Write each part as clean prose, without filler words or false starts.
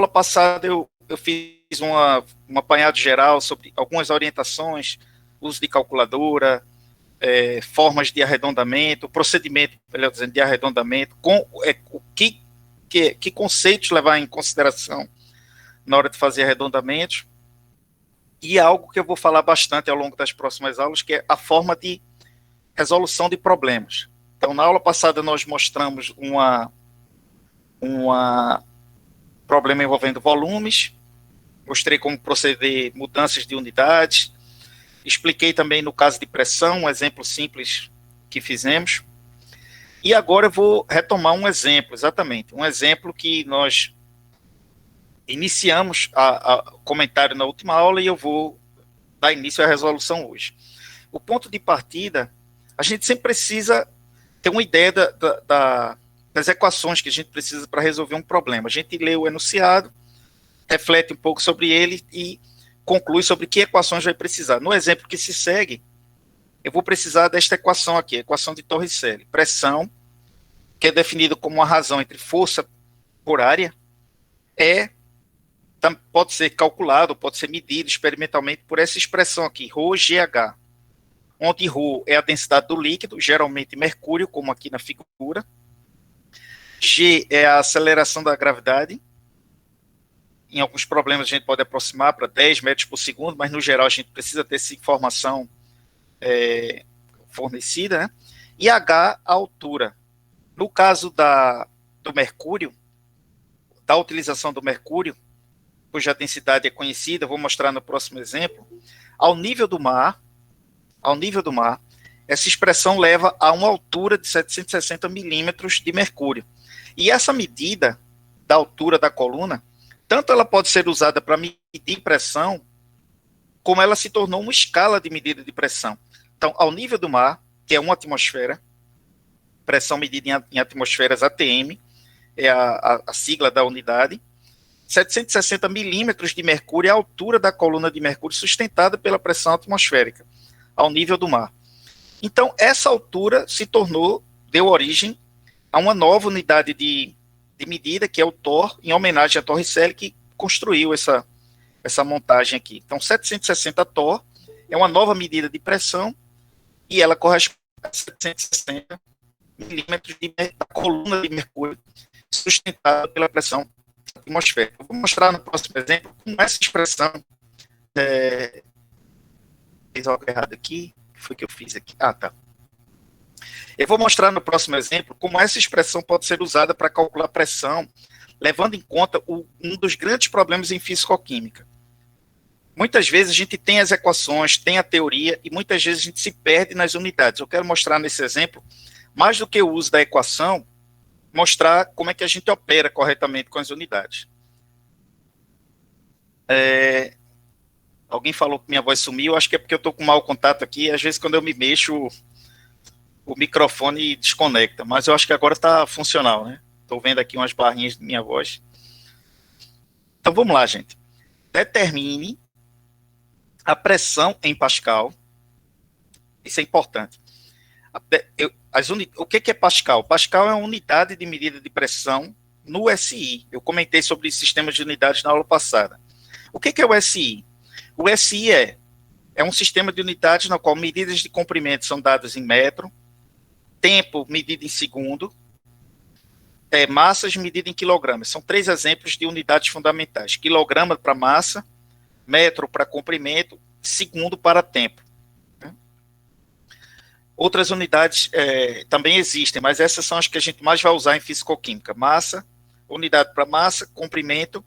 aula passada eu fiz um apanhado geral sobre algumas orientações, uso de calculadora, formas de arredondamento, procedimento, melhor dizendo, de arredondamento, que conceitos levar em consideração na hora de fazer arredondamentos, e algo que eu vou falar bastante ao longo das próximas aulas, que é a forma de resolução de problemas. Então, na aula passada nós mostramos um problema envolvendo volumes, mostrei como proceder mudanças de unidades, expliquei também no caso de pressão, um exemplo simples que fizemos, e agora eu vou retomar um exemplo, exatamente, um exemplo que nós iniciamos o comentário na última aula e eu vou dar início à resolução hoje. O ponto de partida, a gente sempre precisa ter uma ideia das equações que a gente precisa para resolver um problema. A gente lê o enunciado, reflete um pouco sobre ele e conclui sobre que equações vai precisar. No exemplo que se segue, eu vou precisar desta equação aqui, a equação de Torricelli. Pressão, que é definida como uma razão entre força por área, pode ser calculado, pode ser medido experimentalmente por essa expressão aqui, ρGH, onde ρ é a densidade do líquido, geralmente mercúrio, como aqui na figura. G é a aceleração da gravidade. Em alguns problemas a gente pode aproximar para 10 metros por segundo, mas no geral a gente precisa ter essa informação fornecida, né? E H, a altura. No caso do mercúrio, da utilização do mercúrio, cuja densidade é conhecida, vou mostrar no próximo exemplo, ao nível do mar, essa expressão leva a uma altura de 760 milímetros de mercúrio. E essa medida da altura da coluna, tanto ela pode ser usada para medir pressão, como ela se tornou uma escala de medida de pressão. Então, ao nível do mar, que é uma atmosfera, pressão medida em atmosferas ATM, é a sigla da unidade, 760 milímetros de mercúrio é a altura da coluna de mercúrio sustentada pela pressão atmosférica, ao nível do mar. Então, essa altura deu origem a uma nova unidade de medida, que é o Thor, em homenagem a Torricelli, que construiu essa montagem aqui. Então, 760 Thor é uma nova medida de pressão e ela corresponde a 760 milímetros da coluna de mercúrio sustentada pela pressão atmosférica. Eu vou mostrar no próximo exemplo como essa expressão fiz algo errado aqui. O que foi que eu fiz aqui? Tá. Eu vou mostrar no próximo exemplo como essa expressão pode ser usada para calcular pressão, levando em conta um dos grandes problemas em físico-química. Muitas vezes a gente tem as equações, tem a teoria, e muitas vezes a gente se perde nas unidades. Eu quero mostrar nesse exemplo, mais do que o uso da equação, mostrar como é que a gente opera corretamente com as unidades. Alguém falou que minha voz sumiu, acho que é porque eu estou com mau contato aqui, às vezes quando eu me mexo, o microfone desconecta, mas eu acho que agora está funcional, né? Estou vendo aqui umas barrinhas de minha voz. Então vamos lá, gente. Determine a pressão em Pascal. Isso é importante. O que é Pascal? Pascal é uma unidade de medida de pressão no SI. Eu comentei sobre sistemas de unidades na aula passada. O que é o SI? O SI é um sistema de unidades no qual medidas de comprimento são dadas em metro, tempo medido em segundo, massas medidas em quilogramas. São 3 exemplos de unidades fundamentais. Quilograma para massa, metro para comprimento, segundo para tempo. Outras unidades também existem, mas essas são as que a gente mais vai usar em físico-química. Massa, unidade para massa, comprimento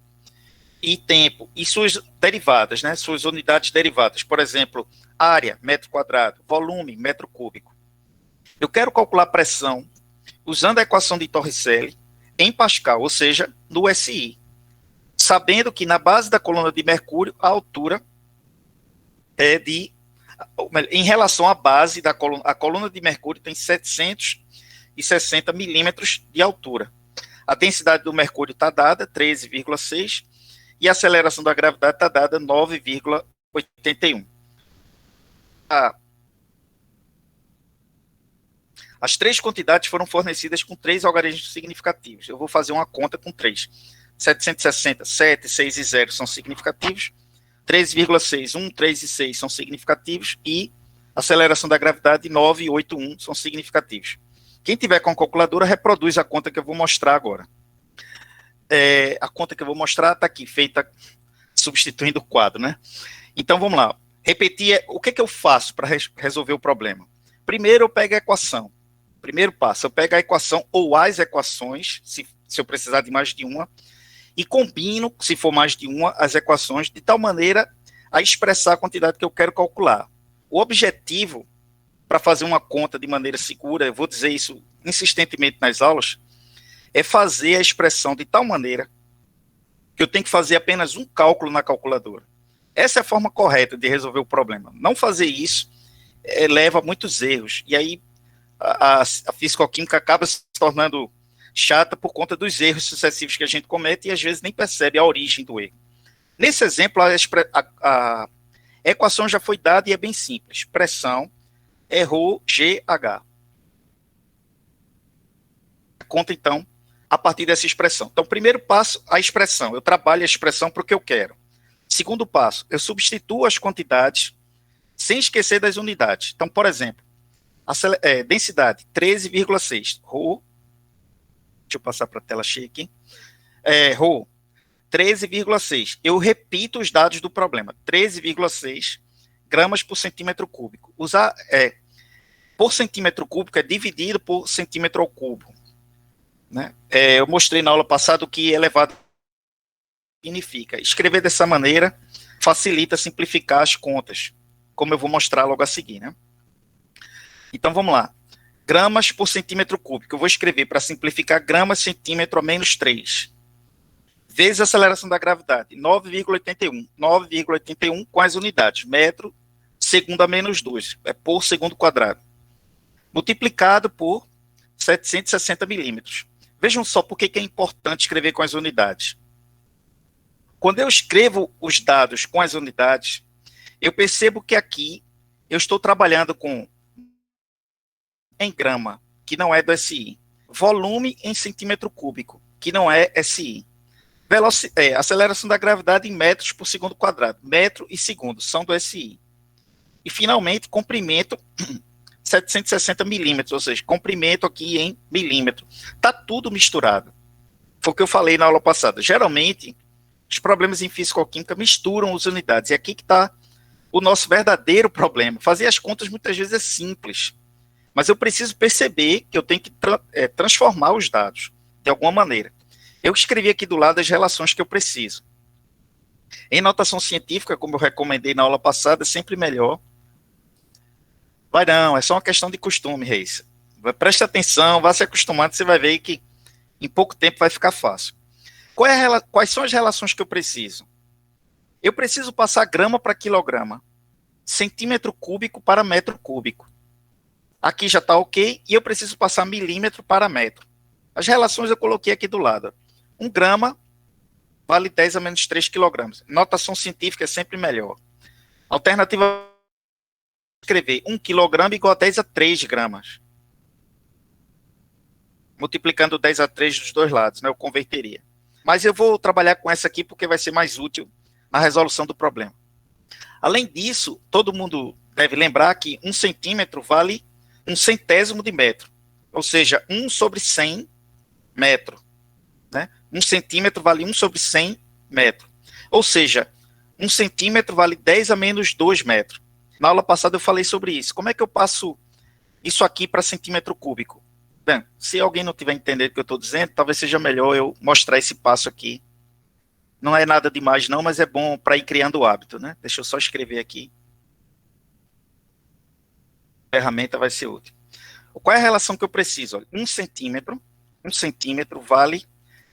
e tempo. E suas derivadas, né? Suas unidades derivadas. Por exemplo, área, metro quadrado, volume, metro cúbico. Eu quero calcular pressão usando a equação de Torricelli em Pascal, ou seja, no SI. Sabendo que na base da coluna de mercúrio, a altura em relação à base da coluna, a coluna de mercúrio tem 760 milímetros de altura. A densidade do mercúrio está dada, 13,6, e a aceleração da gravidade está dada, 9,81. As 3 quantidades foram fornecidas com 3 algarismos significativos. Eu vou fazer uma conta com 3. 760, 7, 6 e 0 são significativos. 13,6, 1, 3 e 6 são significativos. E aceleração da gravidade 9, 8, 1 são significativos. Quem tiver com a calculadora, reproduz a conta que eu vou mostrar agora. A conta que eu vou mostrar está aqui, feita substituindo o quadro, né? Então, vamos lá. Repetir, o que eu faço para resolver o problema? Primeiro, eu pego a equação. Primeiro passo, eu pego a equação ou as equações, se eu precisar de mais de uma, e combino, se for mais de uma, as equações, de tal maneira a expressar a quantidade que eu quero calcular. O objetivo, para fazer uma conta de maneira segura, eu vou dizer isso insistentemente nas aulas, é fazer a expressão de tal maneira que eu tenho que fazer apenas um cálculo na calculadora. Essa é a forma correta de resolver o problema. Não fazer isso leva a muitos erros. E aí a fisicoquímica acaba se tornando chata por conta dos erros sucessivos que a gente comete e às vezes nem percebe a origem do erro. Nesse exemplo, a equação já foi dada e é bem simples. Pressão é ρGH. Conta, então, a partir dessa expressão. Então, primeiro passo, a expressão. Eu trabalho a expressão para o que eu quero. Segundo passo, eu substituo as quantidades sem esquecer das unidades. Então, por exemplo, densidade 13,6. Rho, deixa eu passar para a tela cheia aqui. Rho, 13,6. Eu repito os dados do problema. 13,6 gramas por centímetro cúbico. Por centímetro cúbico é dividido por centímetro ao cubo. Né? Eu mostrei na aula passada o que elevado significa. Escrever dessa maneira facilita simplificar as contas, como eu vou mostrar logo a seguir. Né? Então, vamos lá. Gramas por centímetro cúbico. Eu vou escrever, para simplificar, gramas centímetro a menos 3. Vezes a aceleração da gravidade, 9,81. 9,81 com as unidades. Metro, segundo a menos 2. É por segundo quadrado. Multiplicado por 760 milímetros. Vejam só por que é importante escrever com as unidades. Quando eu escrevo os dados com as unidades, eu percebo que aqui eu estou trabalhando com em grama, que não é do SI. Volume em centímetro cúbico, que não é SI. Aceleração da gravidade em metros por segundo quadrado. Metro e segundo são do SI. E, finalmente, comprimento 760 milímetros, ou seja, comprimento aqui em milímetro. Está tudo misturado. Foi o que eu falei na aula passada. Geralmente, os problemas em físico-química misturam as unidades. E aqui que está o nosso verdadeiro problema. Fazer as contas muitas vezes é simples. Mas eu preciso perceber que eu tenho que transformar os dados de alguma maneira. Eu escrevi aqui do lado as relações que eu preciso. Em notação científica, como eu recomendei na aula passada, é sempre melhor. Vai não, é só uma questão de costume, Reis. Preste atenção, vá se acostumando, você vai ver que em pouco tempo vai ficar fácil. Quais são as relações que eu preciso? Eu preciso passar grama para quilograma, centímetro cúbico para metro cúbico. Aqui já está ok, e eu preciso passar milímetro para metro. As relações eu coloquei aqui do lado. 1 grama vale 10 a menos 3 quilogramas. Notação científica é sempre melhor. Alternativa, escrever 1 quilograma igual a 10 a 3 gramas. Multiplicando 10 a 3 dos dois lados, né, eu converteria. Mas eu vou trabalhar com essa aqui porque vai ser mais útil na resolução do problema. Além disso, todo mundo deve lembrar que 1 centímetro vale 1/100º de metro. Ou seja, 1 sobre 100 metro. Né? 1 centímetro vale 1 sobre 100 metro. Ou seja, 1 centímetro vale 10 a menos 2 metros. Na aula passada eu falei sobre isso. Como é que eu passo isso aqui para centímetro cúbico? Bem, se alguém não estiver entendendo o que eu estou dizendo, talvez seja melhor eu mostrar esse passo aqui. Não é nada demais não, mas é bom para ir criando o hábito. Né? Deixa eu só escrever aqui. A ferramenta vai ser útil. Qual é a relação que eu preciso? Olha, 1 centímetro vale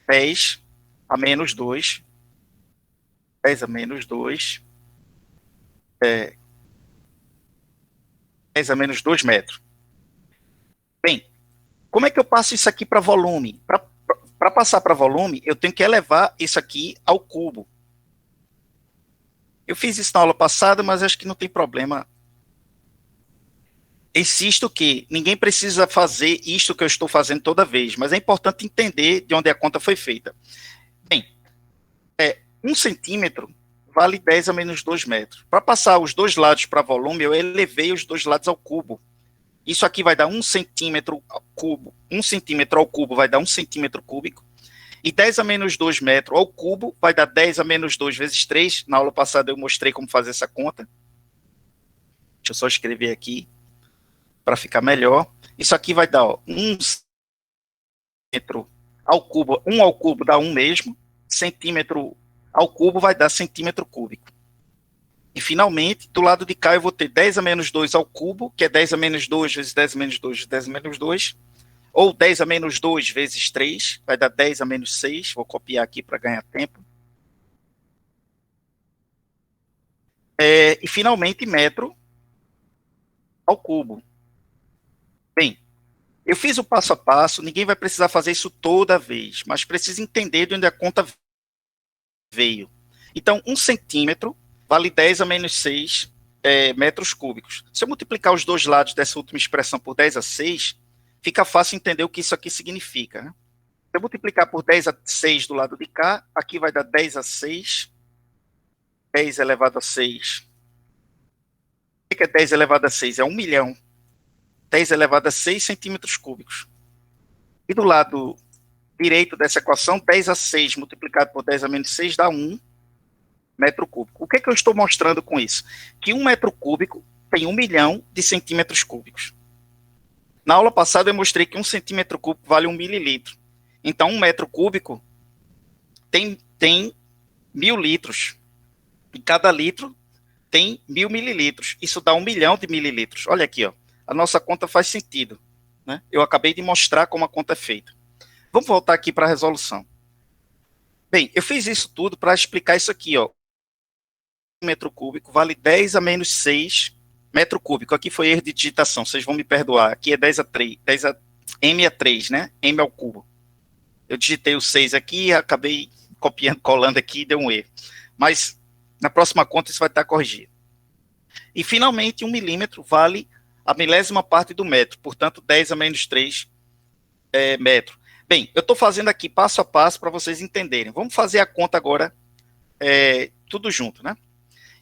10 a menos 2. 10 a menos 2. 10 a menos 2 metros. Bem, como é que eu passo isso aqui para volume? Para passar para volume, eu tenho que elevar isso aqui ao cubo. Eu fiz isso na aula passada, mas acho que não tem problema. Insisto que ninguém precisa fazer isto que eu estou fazendo toda vez, mas é importante entender de onde a conta foi feita. Bem, 1 centímetro vale 10 a menos 2 metros. Para passar os dois lados para volume, eu elevei os dois lados ao cubo. Isso aqui vai dar 1 centímetro ao cubo. 1 centímetro ao cubo vai dar 1 centímetro cúbico. E 10 a menos 2 metros ao cubo vai dar 10 a menos 2 vezes 3. Na aula passada eu mostrei como fazer essa conta. Deixa eu só escrever aqui para ficar melhor. Isso aqui vai dar 1 centímetro ao cubo. 1 ao cubo dá 1 mesmo. Centímetro ao cubo vai dar centímetro cúbico. E, finalmente, do lado de cá eu vou ter 10 a menos 2 ao cubo, que é 10 a menos 2 vezes 10 a menos 2 vezes 10 a menos 2, ou 10 a menos 2 vezes 3, vai dar 10 a menos 6, vou copiar aqui para ganhar tempo. E, finalmente, metro ao cubo. Bem, eu fiz o passo a passo, ninguém vai precisar fazer isso toda vez, mas precisa entender de onde a conta veio. Então, 1 centímetro vale 10 a menos 6 metros cúbicos. Se eu multiplicar os dois lados dessa última expressão por 10 a 6, fica fácil entender o que isso aqui significa. Né? Se eu multiplicar por 10 a 6 do lado de cá, aqui vai dar 10 a 6, 10 elevado a 6. O que é 10 elevado a 6? É 1 milhão. 10 elevado a 6 centímetros cúbicos. E do lado direito dessa equação, 10 a 6 multiplicado por 10 a menos 6 dá 1 metro cúbico. O que é que eu estou mostrando com isso? Que 1 metro cúbico tem 1 milhão de centímetros cúbicos. Na aula passada eu mostrei que 1 centímetro cúbico vale 1 mililitro. Então 1 metro cúbico tem 1.000 litros. E cada litro tem 1.000 mililitros. Isso dá 1 milhão de mililitros. Olha aqui, ó. A nossa conta faz sentido. Né? Eu acabei de mostrar como a conta é feita. Vamos voltar aqui para a resolução. Bem, eu fiz isso tudo para explicar isso aqui, ó. Metro cúbico vale 10 a menos 6 metro cúbico. Aqui foi erro de digitação, vocês vão me perdoar. Aqui é 10 a 3, M a 3, né? M ao cubo. Eu digitei o 6 aqui e acabei copiando, colando aqui e deu um erro. Mas na próxima conta isso vai estar corrigido. E, finalmente, 1 milímetro vale a milésima parte do metro. Portanto, 10 a menos 3 metro. Bem, eu estou fazendo aqui passo a passo para vocês entenderem. Vamos fazer a conta agora, tudo junto, né?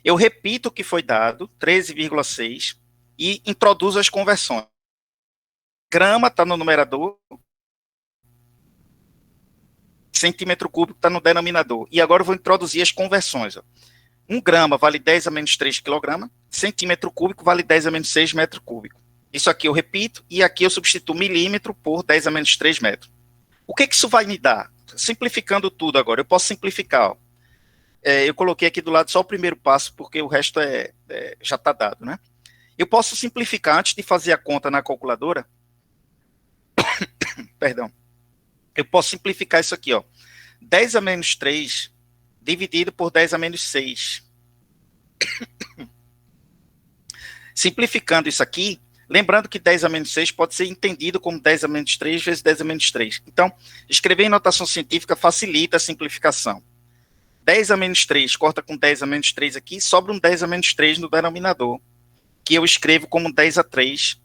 Eu repito o que foi dado, 13,6, e introduzo as conversões. Grama está no numerador, centímetro cúbico está no denominador. E agora eu vou introduzir as conversões. Ó. 1 grama vale 10 a menos 3 quilograma, centímetro cúbico vale 10 a menos 6 metro cúbico. Isso aqui eu repito, e aqui eu substituo milímetro por 10 a menos 3 metros. O que isso vai me dar? Simplificando tudo agora, eu posso simplificar, ó. Eu coloquei aqui do lado só o primeiro passo, porque o resto já está dado, né? Eu posso simplificar antes de fazer a conta na calculadora. Perdão. Eu posso simplificar isso aqui, ó. 10 a menos 3 dividido por 10 a menos 6. Simplificando isso aqui, lembrando que 10 a menos 6 pode ser entendido como 10 a menos 3 vezes 10 a menos 3. Então, escrever em notação científica facilita a simplificação. 10 a menos 3 corta com 10 a menos 3 aqui, sobra um 10 a menos 3 no denominador, que eu escrevo como 10 a 3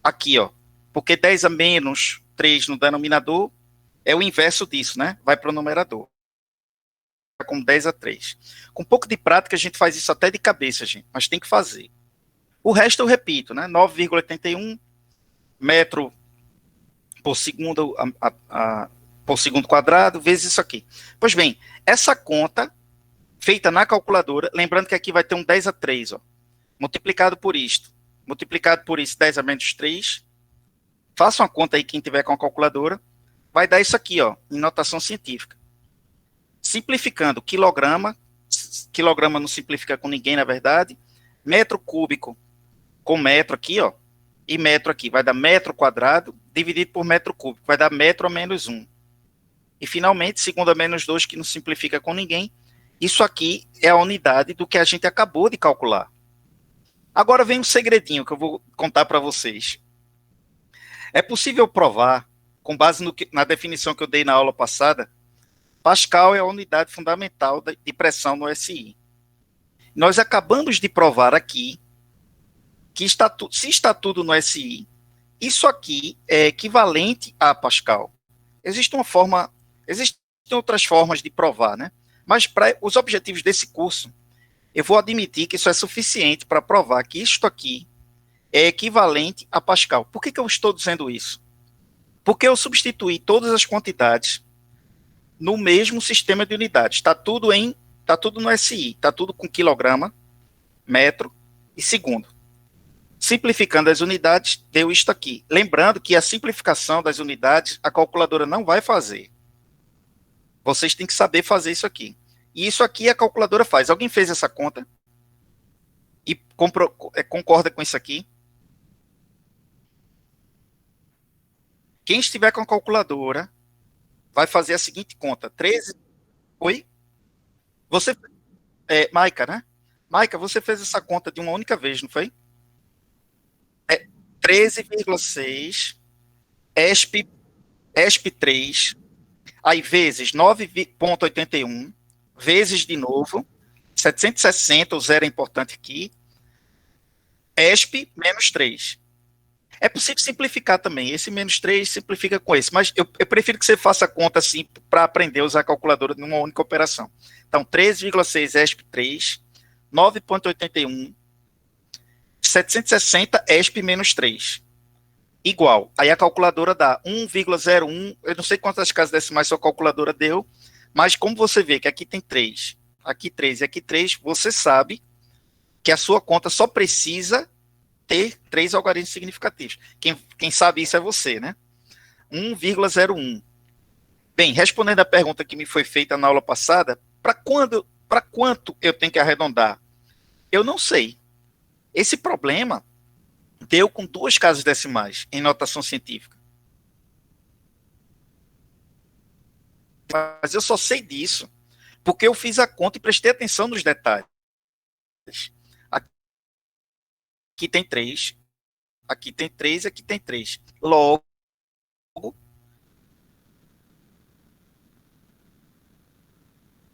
aqui, ó. Porque 10 a menos 3 no denominador é o inverso disso, né? Vai para o numerador. Como 10 a 3. Com um pouco de prática, a gente faz isso até de cabeça, gente, mas tem que fazer. O resto eu repito, né? 9,81 metro por segundo por segundo quadrado, vezes isso aqui. Pois bem, essa conta feita na calculadora, lembrando que aqui vai ter um 10 a 3, ó, multiplicado por isto, 10 a menos 3, faça uma conta aí quem tiver com a calculadora, vai dar isso aqui, ó, em notação científica. Simplificando, quilograma não simplifica com ninguém, na verdade, metro cúbico com metro aqui, ó, e metro aqui, vai dar metro quadrado, dividido por metro cúbico, vai dar metro a menos 1. E, finalmente, segundo a menos 2, que não simplifica com ninguém, isso aqui é a unidade do que a gente acabou de calcular. Agora vem um segredinho que eu vou contar para vocês. É possível provar, com base na definição que eu dei na aula passada, Pascal é a unidade fundamental de pressão no SI. Nós acabamos de provar aqui que se está tudo no SI, isso aqui é equivalente a Pascal. Existem outras formas de provar, né? Mas para os objetivos desse curso, eu vou admitir que isso é suficiente para provar que isto aqui é equivalente a Pascal. Por que eu estou dizendo isso? Porque eu substituí todas as quantidades no mesmo sistema de unidades. Está tudo no SI, está tudo com quilograma, metro e segundo. Simplificando as unidades, deu isto aqui. Lembrando que a simplificação das unidades, a calculadora não vai fazer. Vocês têm que saber fazer isso aqui. E isso aqui a calculadora faz. Alguém fez essa conta? E concorda com isso aqui? Quem estiver com a calculadora vai fazer a seguinte conta. 13... Oi? Você... Maica, né? Maica, você fez essa conta de uma única vez, não foi? 13,6 ESP 3, aí vezes 9,81, vezes de novo, 760, o zero é importante aqui, ESP menos 3. É possível simplificar também, esse menos 3 simplifica com esse, mas eu prefiro que você faça a conta assim para aprender a usar a calculadora numa única operação. Então, 13,6 ESP 3, 9,81, 760 ESP menos 3. Igual. Aí a calculadora dá 1,01. Eu não sei quantas casas decimais sua calculadora deu, mas como você vê que aqui tem 3, aqui 3 e aqui 3, você sabe que a sua conta só precisa ter 3 algarismos significativos. Quem sabe isso é você, né? 1,01. Bem, respondendo a pergunta que me foi feita na aula passada, para quanto eu tenho que arredondar? Eu não sei. Esse problema deu com 2 casas decimais em notação científica. Mas eu só sei disso porque eu fiz a conta e prestei atenção nos detalhes. Aqui tem 3, aqui tem 3 e aqui tem 3. Logo,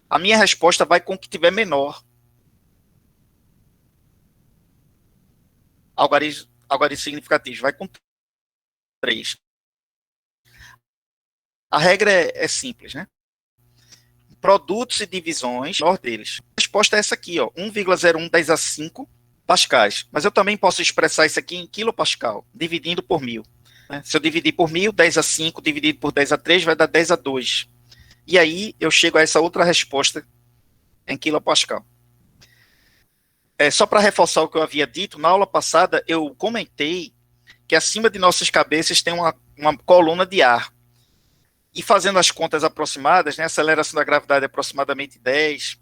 a minha resposta vai com o que tiver menor. Algarismo significativo vai com 3. A regra é simples, né? Produtos e divisões, menor deles. A resposta é essa aqui, ó, 1,01 10 a 5 pascais. Mas eu também posso expressar isso aqui em quilopascal, dividindo por 1000. Né? Se eu dividir por 1000, 10 a 5 dividido por 10 a 3 vai dar 10 a 2. E aí eu chego a essa outra resposta em quilopascal. Só para reforçar o que eu havia dito, na aula passada eu comentei que acima de nossas cabeças tem uma coluna de ar. E fazendo as contas aproximadas, né, a aceleração da gravidade é aproximadamente 10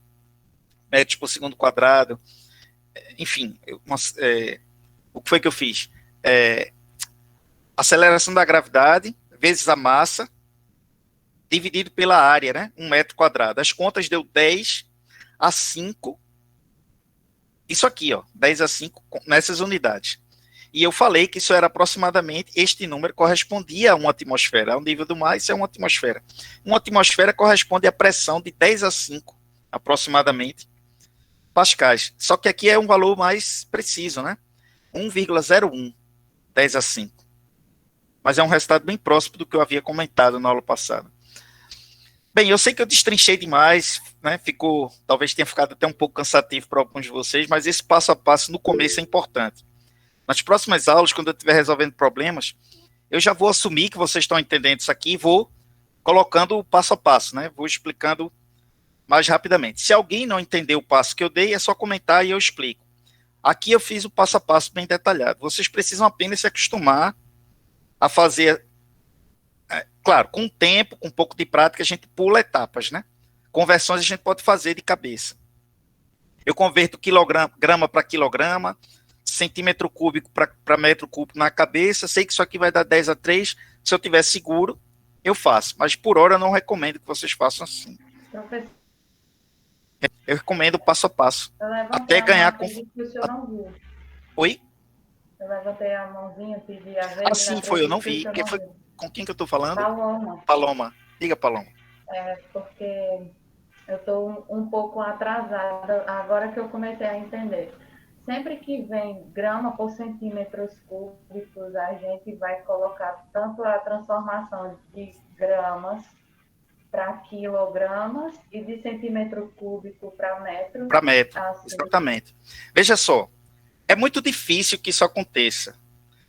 metros por segundo quadrado. Enfim, o que foi que eu fiz? Aceleração da gravidade vezes a massa dividido pela área, né, 1 metro quadrado. As contas deu 10 a 5. Isso aqui, ó, 10 a 5 nessas unidades. E eu falei que isso era aproximadamente, este número correspondia a uma atmosfera. Ao nível do mar, isso é uma atmosfera. Uma atmosfera corresponde à pressão de 10 a 5, aproximadamente, pascais. Só que aqui é um valor mais preciso, né? 1,01, 10 a 5. Mas é um resultado bem próximo do que eu havia comentado na aula passada. Bem, eu sei que eu destrinchei demais, né? Talvez tenha ficado até um pouco cansativo para alguns de vocês, mas esse passo a passo no começo é importante. Nas próximas aulas, quando eu estiver resolvendo problemas, eu já vou assumir que vocês estão entendendo isso aqui e vou colocando o passo a passo, né? Vou explicando mais rapidamente. Se alguém não entendeu o passo que eu dei, é só comentar e eu explico. Aqui eu fiz o passo a passo bem detalhado. Vocês precisam apenas se acostumar a fazer, claro, com o tempo, com um pouco de prática, a gente pula etapas, né? Conversões a gente pode fazer de cabeça. Eu converto grama para quilograma, centímetro cúbico para metro cúbico na cabeça, sei que isso aqui vai dar 10 a 3, se eu tiver seguro, eu faço, mas por hora eu não recomendo que vocês façam assim. Professor, eu recomendo passo a passo, até ganhar confiança. Oi? Eu levantei a mãozinha, pedi a vez. Sim, foi, eu não vi. Com quem que eu tô falando? Paloma. Paloma. Diga, Paloma. Porque eu estou um pouco atrasada, agora que eu comecei a entender. Sempre que vem grama por centímetros cúbicos, a gente vai colocar tanto a transformação de gramas para quilogramas e de centímetro cúbico para metro. Para metro, assim. Exatamente. Veja só, é muito difícil que isso aconteça,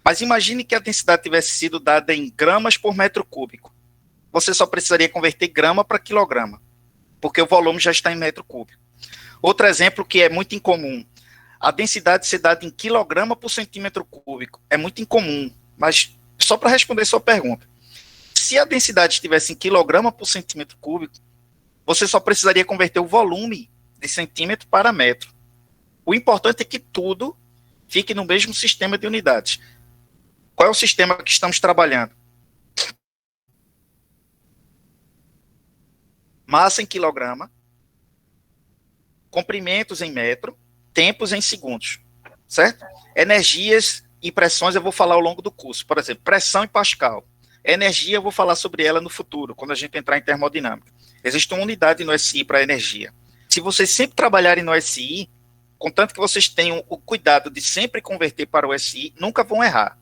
mas imagine que a densidade tivesse sido dada em gramas por metro cúbico. Você só precisaria converter grama para quilograma, porque o volume já está em metro cúbico. Outro exemplo que é muito incomum, a densidade ser dada em quilograma por centímetro cúbico. É muito incomum, mas só para responder sua pergunta. Se a densidade estivesse em quilograma por centímetro cúbico, você só precisaria converter o volume de centímetro para metro. O importante é que tudo fique no mesmo sistema de unidades. Qual é o sistema que estamos trabalhando? Massa em quilograma, comprimentos em metro, tempos em segundos, certo? Energias e pressões eu vou falar ao longo do curso. Por exemplo, pressão em Pascal. Energia eu vou falar sobre ela no futuro, quando a gente entrar em termodinâmica. Existe uma unidade no SI para energia. Se vocês sempre trabalharem no SI, contanto que vocês tenham o cuidado de sempre converter para o SI, nunca vão errar.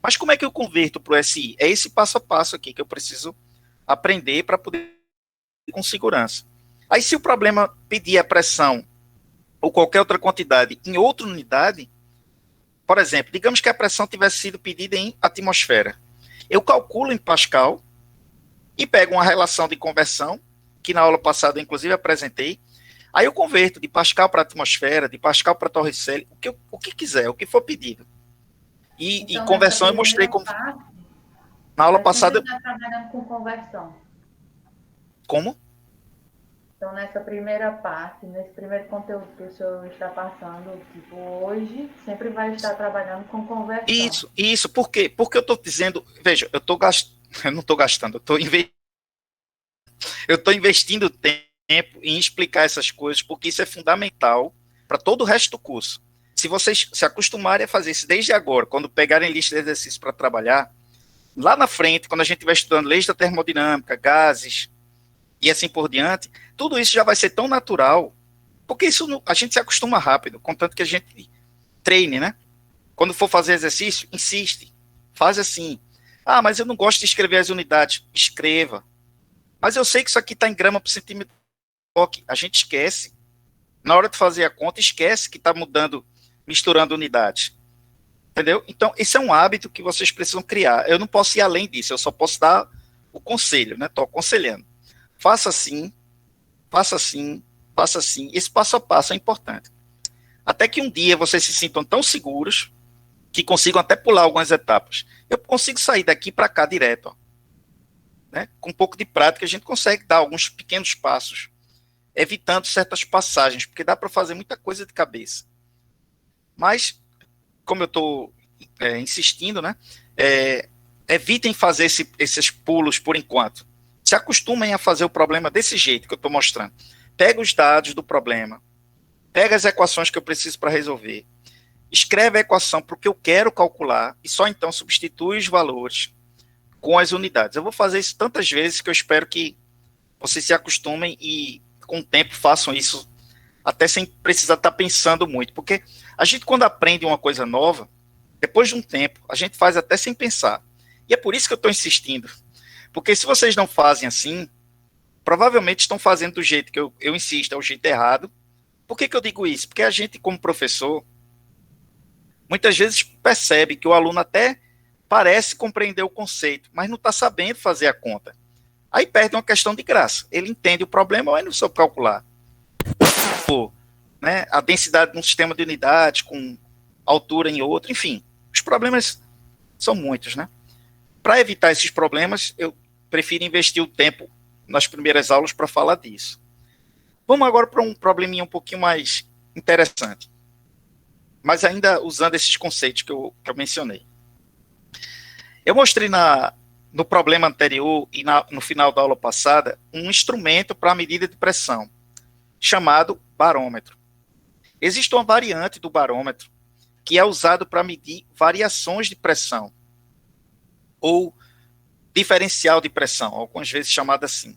Mas como é que eu converto para o SI? É esse passo a passo aqui que eu preciso aprender para poder com segurança. Aí se o problema pedir a pressão ou qualquer outra quantidade em outra unidade, por exemplo, digamos que a pressão tivesse sido pedida em atmosfera. Eu calculo em Pascal e pego uma relação de conversão, que na aula passada eu inclusive apresentei, aí eu converto de Pascal para atmosfera, de Pascal para Torricelli, o que quiser, o que for pedido. E conversão eu mostrei como... Na aula passada... Você está trabalhando com conversão. Como? Então, nessa primeira parte, nesse primeiro conteúdo que o senhor está passando, tipo, hoje, sempre vai estar trabalhando com conversão. Isso. Por quê? Porque eu estou dizendo... Veja, eu não estou gastando, eu estou investindo tempo em explicar essas coisas, porque isso é fundamental para todo o resto do curso. Se vocês se acostumarem a fazer isso desde agora, quando pegarem lista de exercícios para trabalhar, lá na frente, quando a gente vai estudando leis da termodinâmica, gases e assim por diante, tudo isso já vai ser tão natural, porque isso a gente se acostuma rápido, contanto que a gente treine, né? Quando for fazer exercício, insiste, faz assim. Ah, mas eu não gosto de escrever as unidades. Escreva. Mas eu sei que isso aqui está em grama por centímetro. A gente esquece. Na hora de fazer a conta, esquece que está mudando, misturando unidades. Entendeu? Então, esse é um hábito que vocês precisam criar. Eu não posso ir além disso, eu só posso dar o conselho, né? Estou aconselhando. Faça assim, faça assim, faça assim. Esse passo a passo é importante. Até que um dia vocês se sintam tão seguros que consigam até pular algumas etapas. Eu consigo sair daqui para cá direto, ó. Né? Com um pouco de prática, a gente consegue dar alguns pequenos passos, evitando certas passagens, porque dá para fazer muita coisa de cabeça. Mas, como eu estou insistindo, né, evitem fazer esses pulos por enquanto. Se acostumem a fazer o problema desse jeito que eu estou mostrando. Pega os dados do problema, pega as equações que eu preciso para resolver, escreve a equação para o que eu quero calcular e só então substitui os valores com as unidades. Eu vou fazer isso tantas vezes que eu espero que vocês se acostumem e com o tempo façam isso até sem precisar estar pensando muito, porque a gente quando aprende uma coisa nova, depois de um tempo, a gente faz até sem pensar. E é por isso que eu estou insistindo, porque se vocês não fazem assim, provavelmente estão fazendo do jeito que eu insisto, é o jeito errado. Por que eu digo isso? Porque a gente, como professor, muitas vezes percebe que o aluno até parece compreender o conceito, mas não está sabendo fazer a conta. Aí perde uma questão de graça. Ele entende o problema, mas não soube calcular. Né, a densidade de um sistema de unidades com altura em outro, enfim. Os problemas são muitos, né? Para evitar esses problemas, eu prefiro investir o tempo nas primeiras aulas para falar disso. Vamos agora para um probleminha um pouquinho mais interessante, mas ainda usando esses conceitos que eu mencionei. Eu mostrei no problema anterior e no final da aula passada um instrumento para a medida de pressão, chamado barômetro. Existe uma variante do barômetro que é usado para medir variações de pressão, ou diferencial de pressão, algumas vezes chamado assim.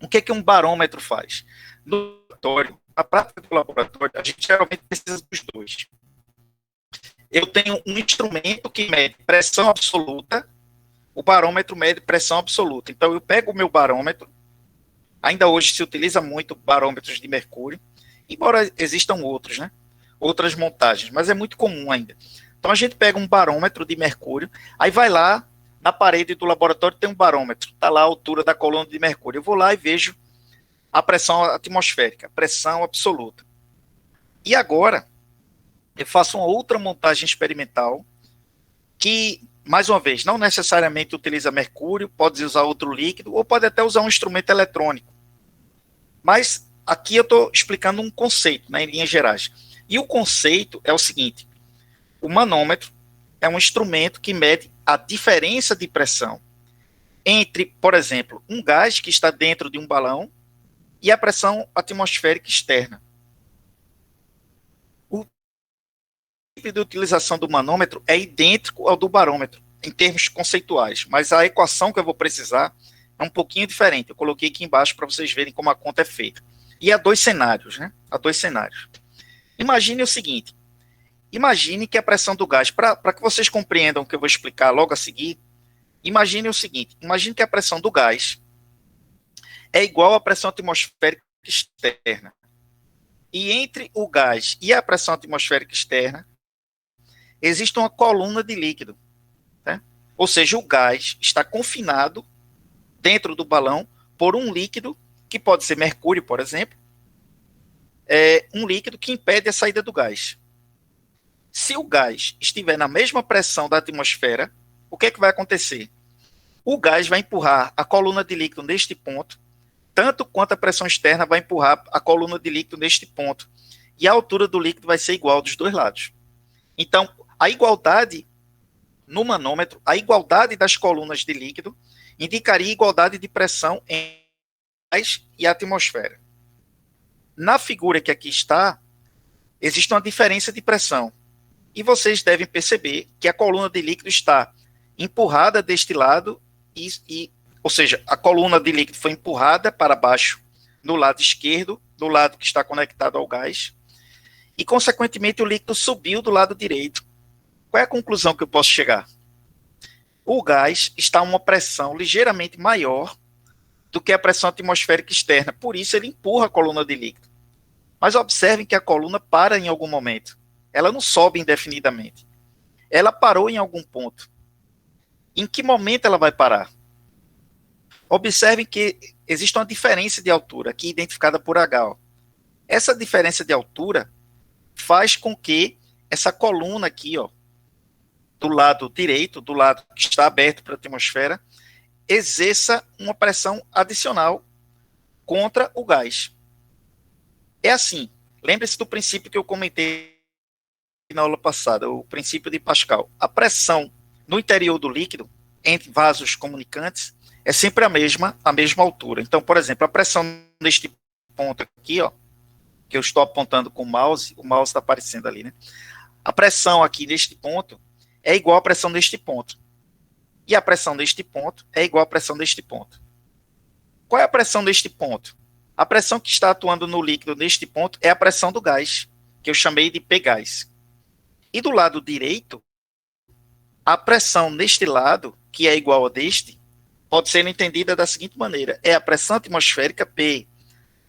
O que um barômetro faz? No laboratório, na prática do laboratório, a gente geralmente precisa dos dois. Eu tenho um instrumento que mede pressão absoluta O barômetro mede pressão absoluta. Então, eu pego o meu barômetro, ainda hoje se utiliza muito barômetros de mercúrio, embora existam outros, né? Outras montagens, mas é muito comum ainda. Então, a gente pega um barômetro de mercúrio, aí vai lá, na parede do laboratório tem um barômetro, está lá a altura da coluna de mercúrio. Eu vou lá e vejo a pressão atmosférica, pressão absoluta. E agora, eu faço uma outra montagem experimental que, mais uma vez, não necessariamente utiliza mercúrio, pode usar outro líquido, ou pode até usar um instrumento eletrônico. Mas aqui eu estou explicando um conceito, né, em linhas gerais. E o conceito é o seguinte: o manômetro é um instrumento que mede a diferença de pressão entre, por exemplo, um gás que está dentro de um balão e a pressão atmosférica externa. O tipo de utilização do manômetro é idêntico ao do barômetro, em termos conceituais, mas a equação que eu vou precisar é um pouquinho diferente. Eu coloquei aqui embaixo para vocês verem como a conta é feita. E há dois cenários, né? Há dois cenários. Imagine o seguinte: imagine que a pressão do gás, para que vocês compreendam o que eu vou explicar logo a seguir, imagine o seguinte: imagine que a pressão do gás é igual à pressão atmosférica externa. E entre o gás e a pressão atmosférica externa, existe uma coluna de líquido. Né? Ou seja, o gás está confinado dentro do balão por um líquido, que pode ser mercúrio, por exemplo, um líquido que impede a saída do gás. Se o gás estiver na mesma pressão da atmosfera, o que é que vai acontecer? O gás vai empurrar a coluna de líquido neste ponto, tanto quanto a pressão externa vai empurrar a coluna de líquido neste ponto. E a altura do líquido vai ser igual dos dois lados. Então, a igualdade no manômetro, a igualdade das colunas de líquido, indicaria igualdade de pressão entre gás e a atmosfera. Na figura que aqui está, existe uma diferença de pressão. E vocês devem perceber que a coluna de líquido está empurrada deste lado, ou seja, a coluna de líquido foi empurrada para baixo no lado esquerdo, do lado que está conectado ao gás, e, consequentemente, o líquido subiu do lado direito. Qual é a conclusão que eu posso chegar? O gás está a uma pressão ligeiramente maior do que a pressão atmosférica externa, por isso ele empurra a coluna de líquido. Mas observem que a coluna para em algum momento. Ela não sobe indefinidamente. Ela parou em algum ponto. Em que momento ela vai parar? Observem que existe uma diferença de altura, aqui identificada por H. Ó. Essa diferença de altura faz com que essa coluna aqui, ó, do lado direito, do lado que está aberto para a atmosfera, exerça uma pressão adicional contra o gás. É assim. Lembre-se do princípio que eu comentei na aula passada, o princípio de Pascal. A pressão no interior do líquido, entre vasos comunicantes, é sempre a mesma altura. Então, por exemplo, a pressão neste ponto aqui, ó, que eu estou apontando com o mouse está aparecendo ali, né? A pressão aqui neste ponto é igual à pressão neste ponto. E a pressão neste ponto é igual à pressão neste ponto. Qual é a pressão neste ponto? A pressão que está atuando no líquido neste ponto é a pressão do gás, que eu chamei de P-gás. E do lado direito, a pressão neste lado, que é igual a deste, pode ser entendida da seguinte maneira: é a pressão atmosférica, P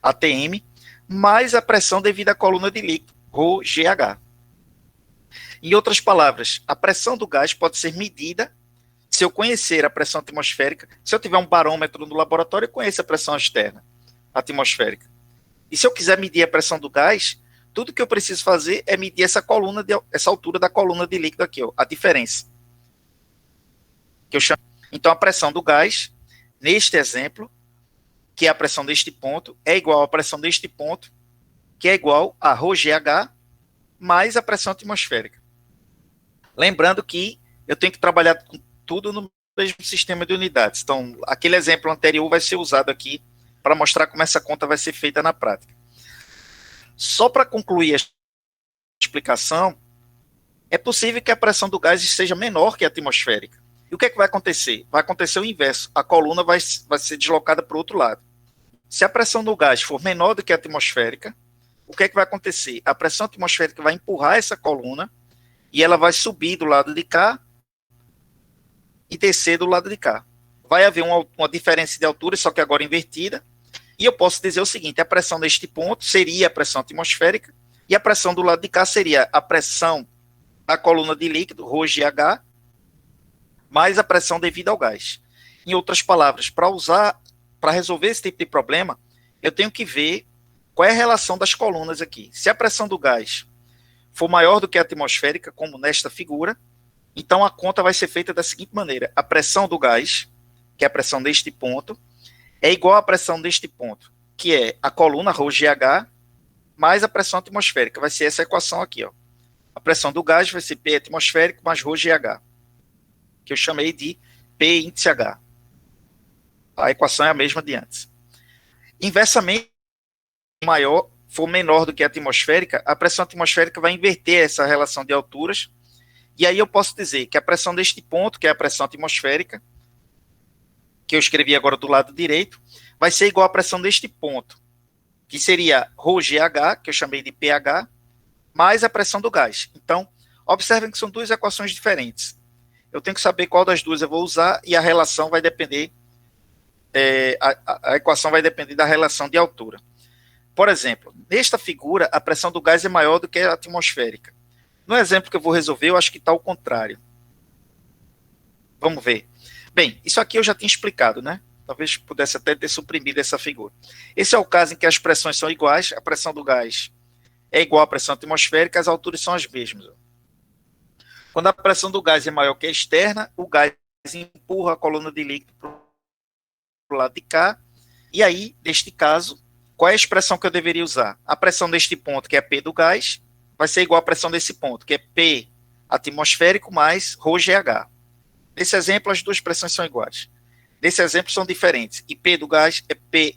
ATM, mais a pressão devida à coluna de líquido, ρGH. Em outras palavras, a pressão do gás pode ser medida se eu conhecer a pressão atmosférica. Se eu tiver um barômetro no laboratório, eu conheço a pressão externa atmosférica. E se eu quiser medir a pressão do gás, tudo que eu preciso fazer é medir essa altura da coluna de líquido aqui, ó, a diferença. Que eu chamo. Então, a pressão do gás, neste exemplo, que é a pressão deste ponto, é igual à pressão deste ponto, que é igual a ρGH mais a pressão atmosférica. Lembrando que eu tenho que trabalhar com tudo no mesmo sistema de unidades. Então, aquele exemplo anterior vai ser usado aqui para mostrar como essa conta vai ser feita na prática. Só para concluir a explicação, é possível que a pressão do gás seja menor que a atmosférica. E o que é que vai acontecer? Vai acontecer o inverso. A coluna vai ser deslocada para o outro lado. Se a pressão do gás for menor do que a atmosférica, o que é que vai acontecer? A pressão atmosférica vai empurrar essa coluna e ela vai subir do lado de cá e descer do lado de cá. Vai haver uma diferença de altura, só que agora invertida, e eu posso dizer o seguinte: a pressão neste ponto seria a pressão atmosférica, e a pressão do lado de cá seria a pressão da coluna de líquido, ρgH, mais a pressão devida ao gás. Em outras palavras, para resolver esse tipo de problema, eu tenho que ver qual é a relação das colunas aqui. Se a pressão do gás for maior do que a atmosférica, como nesta figura, então a conta vai ser feita da seguinte maneira: a pressão do gás, que é a pressão deste ponto, é igual à pressão deste ponto, que é a coluna ρgH, mais a pressão atmosférica. Vai ser essa equação aqui, ó. A pressão do gás vai ser P atmosférico mais ρgH, que eu chamei de P índice H. A equação é a mesma de antes. Inversamente, maior for menor do que a atmosférica, a pressão atmosférica vai inverter essa relação de alturas, e aí eu posso dizer que a pressão deste ponto, que é a pressão atmosférica, que eu escrevi agora do lado direito, vai ser igual à pressão deste ponto, que seria ρgH, que eu chamei de pH, mais a pressão do gás. Então, observem que são duas equações diferentes. Eu tenho que saber qual das duas eu vou usar, e a relação vai depender, a equação vai depender da relação de altura. Por exemplo, nesta figura, a pressão do gás é maior do que a atmosférica. No exemplo que eu vou resolver, eu acho que está ao contrário. Vamos ver. Bem, isso aqui eu já tinha explicado, né? Talvez pudesse até ter suprimido essa figura. Esse é o caso em que as pressões são iguais, a pressão do gás é igual à pressão atmosférica, as alturas são as mesmas. Quando a pressão do gás é maior que a externa, o gás empurra a coluna de líquido para o lado de cá, e aí, neste caso, qual é a expressão que eu deveria usar? A pressão deste ponto, que é P do gás, vai ser igual à pressão desse ponto, que é P atmosférico mais ρgH. Nesse exemplo, as duas pressões são iguais. Nesse exemplo, são diferentes. E P do gás é P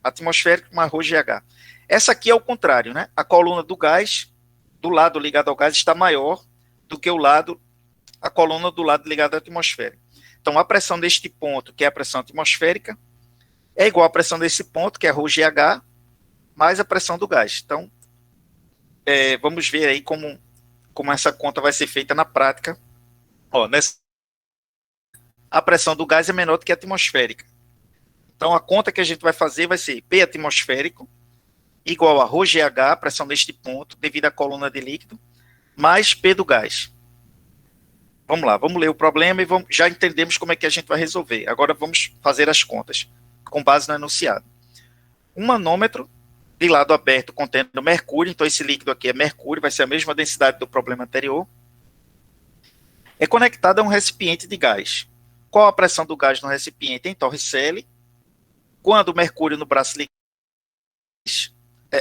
atmosférico mais ρgH. Essa aqui é o contrário, né? A coluna do gás, do lado ligado ao gás, está maior do que a coluna do lado ligado à atmosfera. Então, a pressão deste ponto, que é a pressão atmosférica, é igual à pressão desse ponto, que é ρgH, mais a pressão do gás. Então, vamos ver aí como essa conta vai ser feita na prática. Ó, a pressão do gás é menor do que a atmosférica. Então, a conta que a gente vai fazer vai ser P atmosférico igual a ρgH, a pressão deste ponto, devido à coluna de líquido, mais P do gás. Vamos lá, vamos ler o problema e já entendemos como é que a gente vai resolver. Agora vamos fazer as contas, com base no enunciado. Um manômetro de lado aberto contendo mercúrio, então esse líquido aqui é mercúrio, vai ser a mesma densidade do problema anterior, é conectado a um recipiente de gás. Qual a pressão do gás no recipiente em Torricelli? Quando o mercúrio no braço ligado,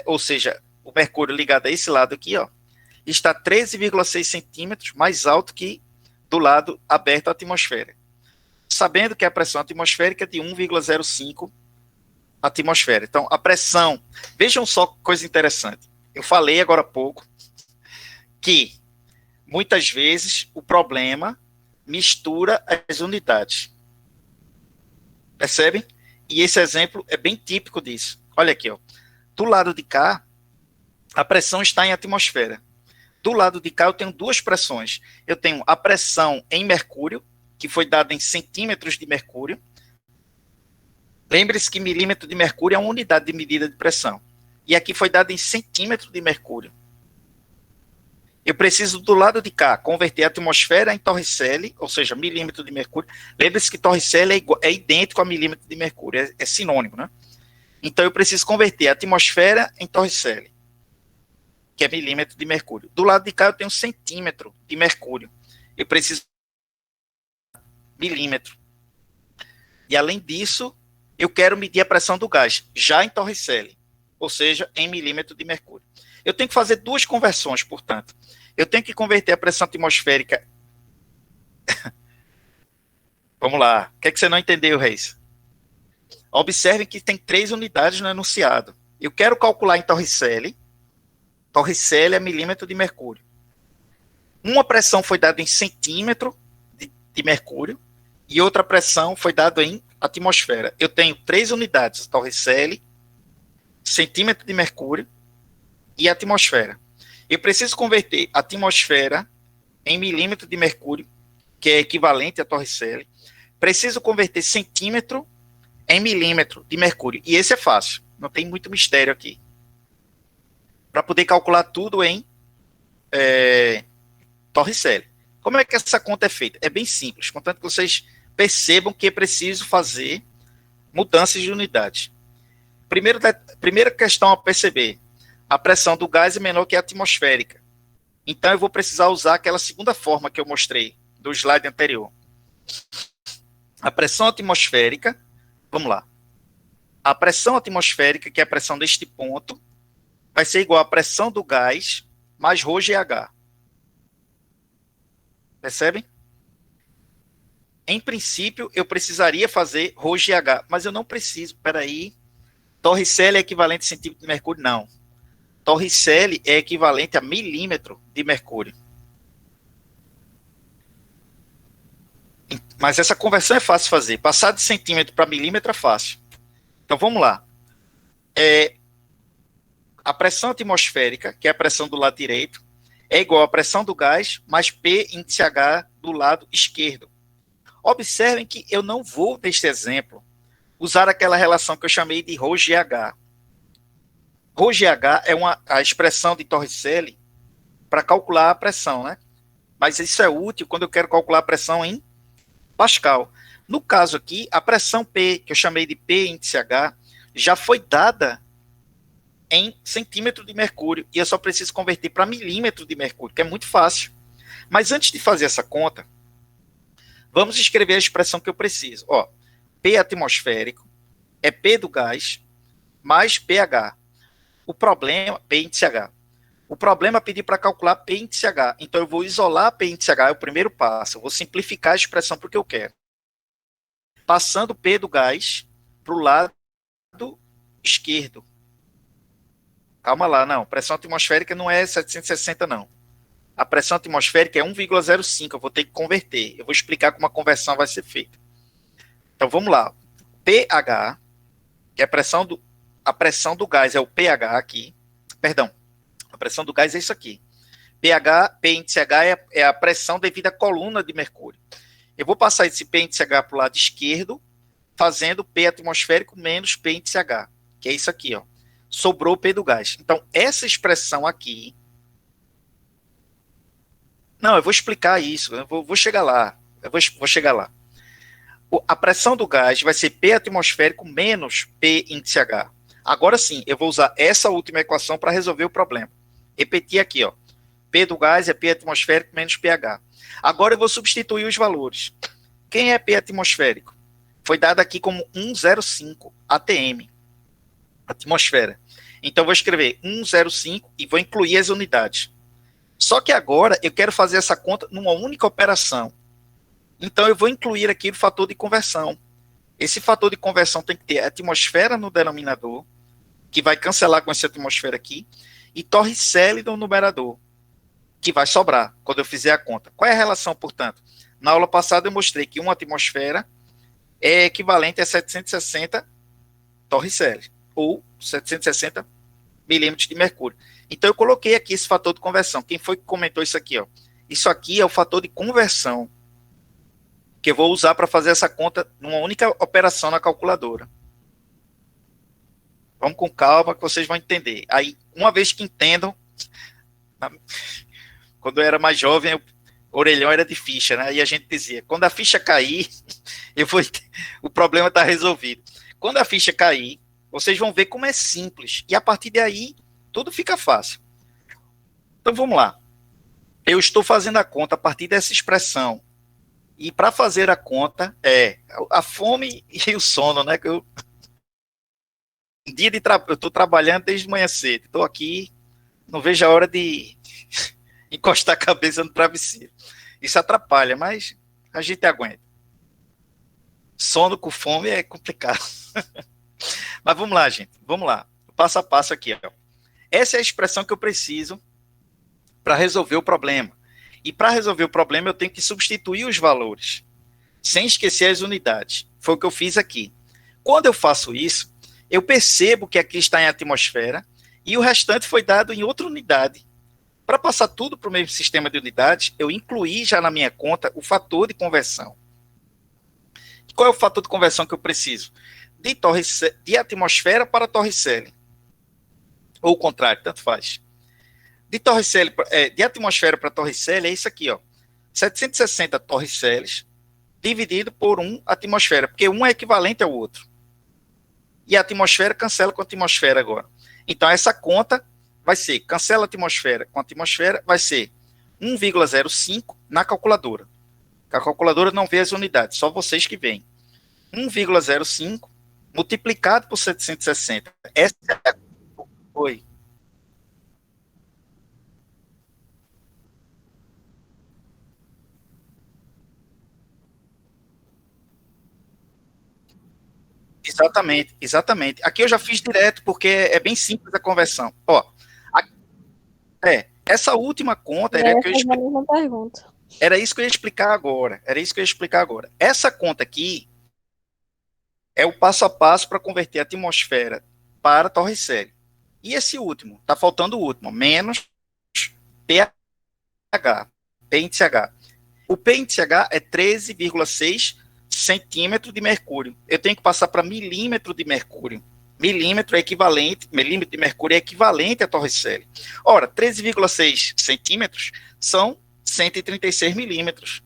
ou seja, o mercúrio ligado a esse lado aqui, ó, está 13,6 centímetros mais alto que do lado aberto à atmosfera. Sabendo que a pressão atmosférica é de 1,05 atmosfera. Então, a pressão... Vejam só que coisa interessante. Eu falei agora há pouco que, muitas vezes, o problema mistura as unidades. Percebem? E esse exemplo é bem típico disso. Olha aqui, ó. Do lado de cá, a pressão está em atmosfera. Do lado de cá, eu tenho duas pressões. Eu tenho a pressão em mercúrio, que foi dada em centímetros de mercúrio. Lembre-se que milímetro de mercúrio é uma unidade de medida de pressão. E aqui foi dada em centímetro de mercúrio. Eu preciso, do lado de cá, converter a atmosfera em Torricelli, ou seja, milímetro de mercúrio. Lembre-se que Torricelli é idêntico a milímetro de mercúrio, é sinônimo, né? Então, eu preciso converter a atmosfera em Torricelli, que é milímetro de mercúrio. Do lado de cá, eu tenho centímetro de mercúrio. Eu preciso milímetro. E, além disso, eu quero medir a pressão do gás, já em Torricelli, ou seja, em milímetro de mercúrio. Eu tenho que fazer duas conversões, portanto. Eu tenho que converter a pressão atmosférica... Vamos lá. O que é que você não entendeu, Reis? Observem que tem 3 unidades no enunciado. Eu quero calcular em Torricelli. Torricelli é milímetro de mercúrio. Uma pressão foi dada em centímetro de mercúrio e outra pressão foi dada em atmosfera. Eu tenho 3 unidades, Torricelli, centímetro de mercúrio e atmosfera. Eu preciso converter a atmosfera em milímetro de mercúrio, que é equivalente a Torricelli, preciso converter centímetro em milímetro de mercúrio. E esse é fácil, não tem muito mistério aqui. Para poder calcular tudo em Torricelli. Como é que essa conta é feita? É bem simples, contanto que vocês percebam que é preciso fazer mudanças de unidade. Primeira questão a perceber, a pressão do gás é menor que a atmosférica. Então eu vou precisar usar aquela segunda forma que eu mostrei do slide anterior. A pressão atmosférica, vamos lá. A pressão atmosférica, que é a pressão deste ponto, vai ser igual à pressão do gás mais ρGH. Percebem? Em princípio, eu precisaria fazer ρGH, mas eu não preciso. Peraí. Torricelli é equivalente a centímetro de mercúrio? Não. Torricelli é equivalente a milímetro de mercúrio. Mas essa conversão é fácil de fazer. Passar de centímetro para milímetro é fácil. Então, vamos lá. A pressão atmosférica, que é a pressão do lado direito, é igual à pressão do gás mais P índice H do lado esquerdo. Observem que eu não vou, neste exemplo, usar aquela relação que eu chamei de ρGH. ρGH é a expressão de Torricelli para calcular a pressão, né? Mas isso é útil quando eu quero calcular a pressão em Pascal. No caso aqui, a pressão P, que eu chamei de P índice H, já foi dada em centímetro de mercúrio, e eu só preciso converter para milímetro de mercúrio, que é muito fácil. Mas antes de fazer essa conta, vamos escrever a expressão que eu preciso. Ó, P atmosférico é P do gás mais pH. O problema, P índice H. O problema é pedir para calcular P índice H. Então eu vou isolar P índice H, é o primeiro passo. Eu vou simplificar a expressão para o que eu quero. Passando P do gás para o lado esquerdo. Calma lá, não. Pressão atmosférica não é 760, não. A pressão atmosférica é 1,05. Eu vou ter que converter. Eu vou explicar como a conversão vai ser feita. Então, vamos lá. pH, que é a pressão do gás, é o pH aqui. Perdão. A pressão do gás é isso aqui. pH, P índice H é a pressão devido à coluna de mercúrio. Eu vou passar esse P índice H para o lado esquerdo, fazendo P atmosférico menos P índice H, que é isso aqui, ó. Sobrou o P do gás. Então, essa expressão aqui... Não, eu vou explicar isso. Eu vou chegar lá. Vou chegar lá. A pressão do gás vai ser P atmosférico menos P índice H. Agora sim, eu vou usar essa última equação para resolver o problema. Repetir aqui, ó. P do gás é P atmosférico menos pH. Agora eu vou substituir os valores. Quem é P atmosférico? Foi dado aqui como 105 atm. Atmosfera. Então, eu vou escrever 105 e vou incluir as unidades. Só que agora eu quero fazer essa conta numa única operação. Então, eu vou incluir aqui o fator de conversão. Esse fator de conversão tem que ter a atmosfera no denominador, que vai cancelar com essa atmosfera aqui, e Torricelli no numerador, que vai sobrar quando eu fizer a conta. Qual é a relação, portanto? Na aula passada eu mostrei que uma atmosfera é equivalente a 760 Torricelli, ou 760 milímetros de mercúrio. Então, eu coloquei aqui esse fator de conversão. Quem foi que comentou isso aqui? Ó? Isso aqui é o fator de conversão que eu vou usar para fazer essa conta numa única operação na calculadora. Vamos com calma que vocês vão entender. Aí, uma vez que entendam, quando eu era mais jovem, o orelhão era de ficha, né? E a gente dizia, quando a ficha cair, o problema está resolvido. Quando a ficha cair, vocês vão ver como é simples. E a partir daí, tudo fica fácil. Então, vamos lá. Eu estou fazendo a conta a partir dessa expressão. E para fazer a conta, a fome e o sono, né? Eu estou trabalhando desde manhã cedo. Estou aqui, não vejo a hora de encostar a cabeça no travesseiro. Isso atrapalha, mas a gente aguenta. Sono com fome é complicado. Mas vamos lá, gente. Vamos lá. Passo a passo aqui. Ó. Essa é a expressão que eu preciso para resolver o problema. E para resolver o problema, eu tenho que substituir os valores, sem esquecer as unidades. Foi o que eu fiz aqui. Quando eu faço isso, eu percebo que aqui está em atmosfera e o restante foi dado em outra unidade. Para passar tudo para o mesmo sistema de unidades, eu incluí já na minha conta o fator de conversão. Qual é o fator de conversão que eu preciso? De atmosfera para Torricelli. Ou o contrário, tanto faz. De atmosfera para Torricelli é isso aqui, ó. 760 Torricellis dividido por 1 atmosfera, porque um é equivalente ao outro. E a atmosfera cancela com a atmosfera agora. Então, essa conta vai ser, cancela a atmosfera com a atmosfera, vai ser 1,05 na calculadora. A calculadora não vê as unidades, só vocês que veem. 1,05 multiplicado por 760. Essa é a... Oi. Exatamente, exatamente. Aqui eu já fiz direto, porque é bem simples a conversão. Ó, essa última conta era que eu era isso que eu ia explicar agora. Era isso que eu ia explicar agora. Essa conta aqui é o passo a passo para converter a atmosfera para Torricelli. E esse último, tá faltando o último, menos pH, PNTH. O PNTH é 13,6 centímetro de mercúrio. Eu tenho que passar para milímetro de mercúrio. Milímetro de mercúrio é equivalente a Torricelli. Ora, 13,6 centímetros são 136 milímetros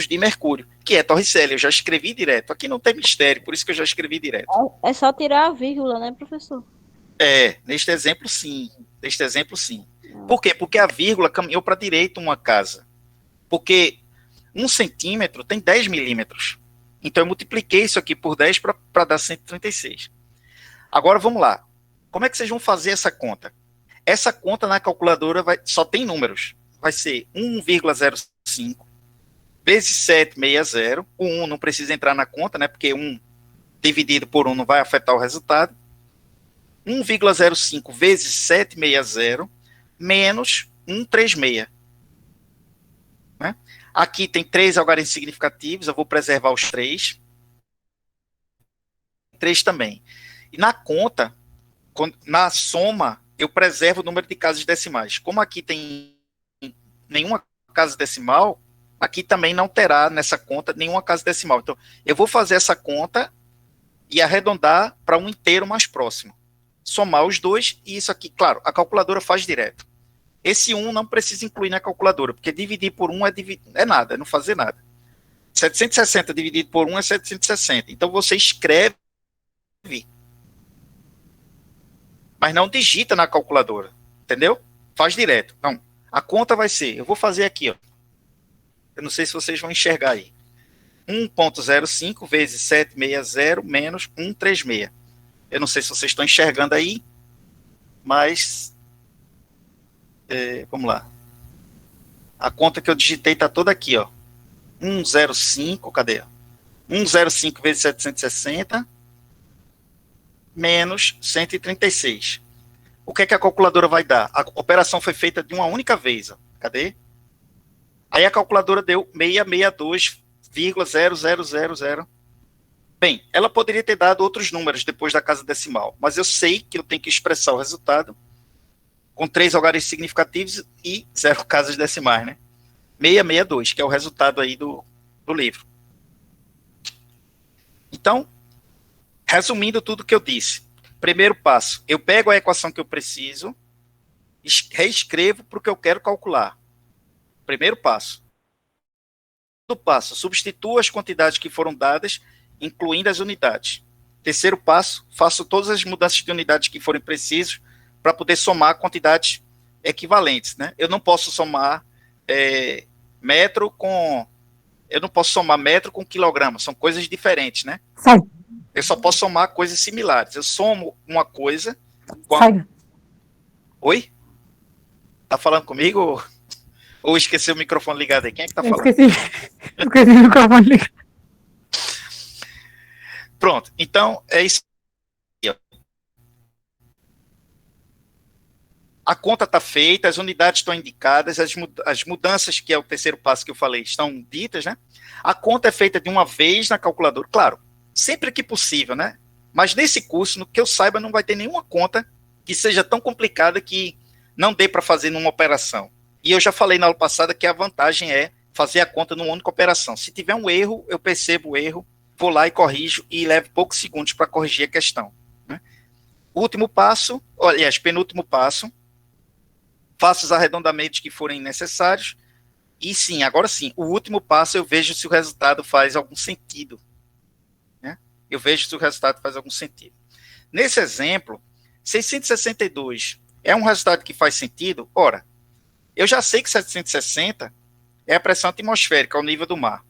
de mercúrio, que é Torricelli. Eu já escrevi direto. Aqui não tem mistério, por isso que eu já escrevi direto. É só tirar a vírgula, né, professor? Neste exemplo, sim. Por quê? Porque a vírgula caminhou para a direita uma casa. Porque 1 centímetro tem 10 milímetros. Então, eu multipliquei isso aqui por 10 para dar 136. Agora, vamos lá. Como é que vocês vão fazer essa conta? Essa conta na calculadora só tem números. Vai ser 1,05 vezes 760. O 1 não precisa entrar na conta, né? Porque 1 dividido por 1 não vai afetar o resultado. 1,05 vezes 760 menos 136. Né? Aqui tem 3 algarismos significativos, eu vou preservar os 3. 3 também. E na conta, na soma, eu preservo o número de casas decimais. Como aqui tem nenhuma casa decimal, aqui também não terá nessa conta nenhuma casa decimal. Então, eu vou fazer essa conta e arredondar para um inteiro mais próximo. Somar os dois, e isso aqui, claro, a calculadora faz direto. Esse 1 não precisa incluir na calculadora, porque dividir por 1 é nada, é não fazer nada. 760 dividido por 1 é 760. Então você escreve, mas não digita na calculadora, entendeu? Faz direto. Não, a conta vai ser, eu vou fazer aqui, ó. Eu não sei se vocês vão enxergar aí. 1,05 vezes 760 menos 136. Eu não sei se vocês estão enxergando aí, mas vamos lá. A conta que eu digitei está toda aqui, ó. 105, cadê? 105 vezes 760 menos 136. O que é que a calculadora vai dar? A operação foi feita de uma única vez, ó. Cadê? Aí a calculadora deu 662,0000. Bem, ela poderia ter dado outros números depois da casa decimal, mas eu sei que eu tenho que expressar o resultado com 3 algarismos significativos e 0 casas decimais, né? 662, que é o resultado aí do livro. Então, resumindo tudo que eu disse, primeiro passo, eu pego a equação que eu preciso, reescrevo para o que eu quero calcular. Primeiro passo. Segundo passo, substituo as quantidades que foram dadas, incluindo as unidades. Terceiro passo, faço todas as mudanças de unidades que forem precisas para poder somar quantidades equivalentes, né? Eu não posso somar metro com quilograma, são coisas diferentes, né? Sai. Eu só posso somar coisas similares. Eu somo uma coisa com Sai. Oi? Tá falando comigo ou esqueceu o microfone ligado aí? Quem é que tá falando? Esqueci o microfone ligado. Pronto, então é isso. A conta está feita, as unidades estão indicadas, as mudanças, que é o terceiro passo que eu falei, estão ditas, né? A conta é feita de uma vez na calculadora, claro, sempre que possível, né? Mas nesse curso, no que eu saiba, não vai ter nenhuma conta que seja tão complicada que não dê para fazer numa operação. E eu já falei na aula passada que a vantagem é fazer a conta numa única operação. Se tiver um erro, eu percebo o erro, vou lá e corrijo e levo poucos segundos para corrigir a questão. Né? Último passo, aliás, penúltimo passo, faço os arredondamentos que forem necessários e sim, agora sim, o último passo eu vejo se o resultado faz algum sentido. Né? Eu vejo se o resultado faz algum sentido. Nesse exemplo, 662 é um resultado que faz sentido? Ora, eu já sei que 760 é a pressão atmosférica ao nível do mar.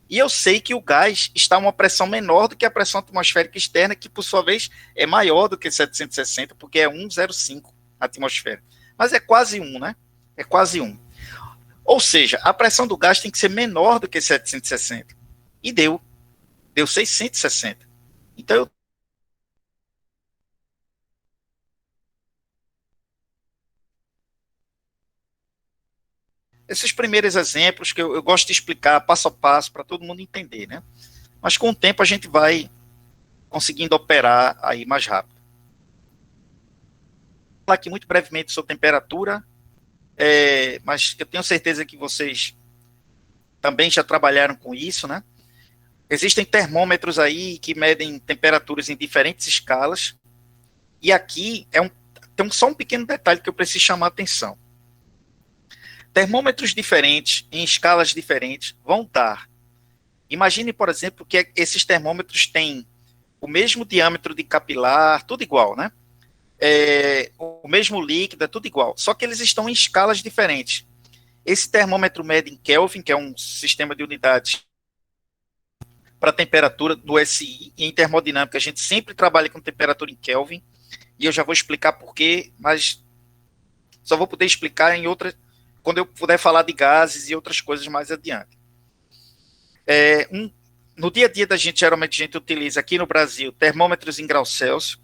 E eu sei que o gás está a uma pressão menor do que a pressão atmosférica externa, que por sua vez é maior do que 760, porque é 1,05 a atmosfera. Mas é quase 1, né? É quase 1. Ou seja, a pressão do gás tem que ser menor do que 760. E deu 660. Então eu esses primeiros exemplos que eu gosto de explicar passo a passo para todo mundo entender, né? Mas com o tempo a gente vai conseguindo operar aí mais rápido. Vou falar aqui muito brevemente sobre temperatura, mas eu tenho certeza que vocês também já trabalharam com isso, né? Existem termômetros aí que medem temperaturas em diferentes escalas, e aqui tem só um pequeno detalhe que eu preciso chamar a atenção. Termômetros diferentes, em escalas diferentes, vão dar. Imagine, por exemplo, que esses termômetros têm o mesmo diâmetro de capilar, tudo igual, né? O mesmo líquido, é tudo igual. Só que eles estão em escalas diferentes. Esse termômetro mede em Kelvin, que é um sistema de unidades para temperatura do SI, e em termodinâmica a gente sempre trabalha com temperatura em Kelvin, e eu já vou explicar por quê, mas só vou poder explicar em outra, quando eu puder falar de gases e outras coisas mais adiante. No dia a dia da gente, geralmente a gente utiliza aqui no Brasil termômetros em graus Celsius,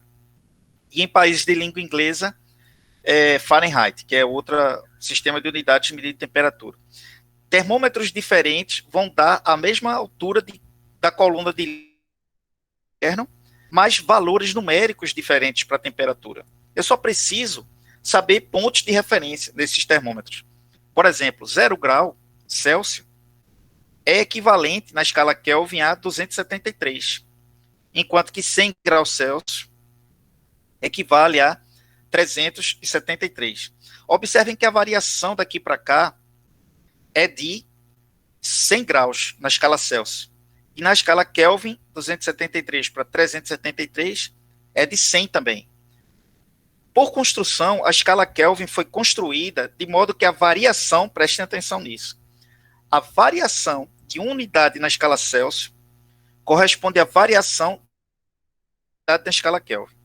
e em países de língua inglesa, Fahrenheit, que é outro sistema de unidades de medida de temperatura. Termômetros diferentes vão dar a mesma altura da coluna de inverno, mas valores numéricos diferentes para a temperatura. Eu só preciso saber pontos de referência desses termômetros. Por exemplo, 0 grau Celsius é equivalente na escala Kelvin a 273, enquanto que 100 graus Celsius equivale a 373. Observem que a variação daqui para cá é de 100 graus na escala Celsius. E na escala Kelvin, 273 para 373 é de 100 também. Por construção, a escala Kelvin foi construída de modo que a variação, prestem atenção nisso, a variação de uma unidade na escala Celsius corresponde à variação da escala Kelvin.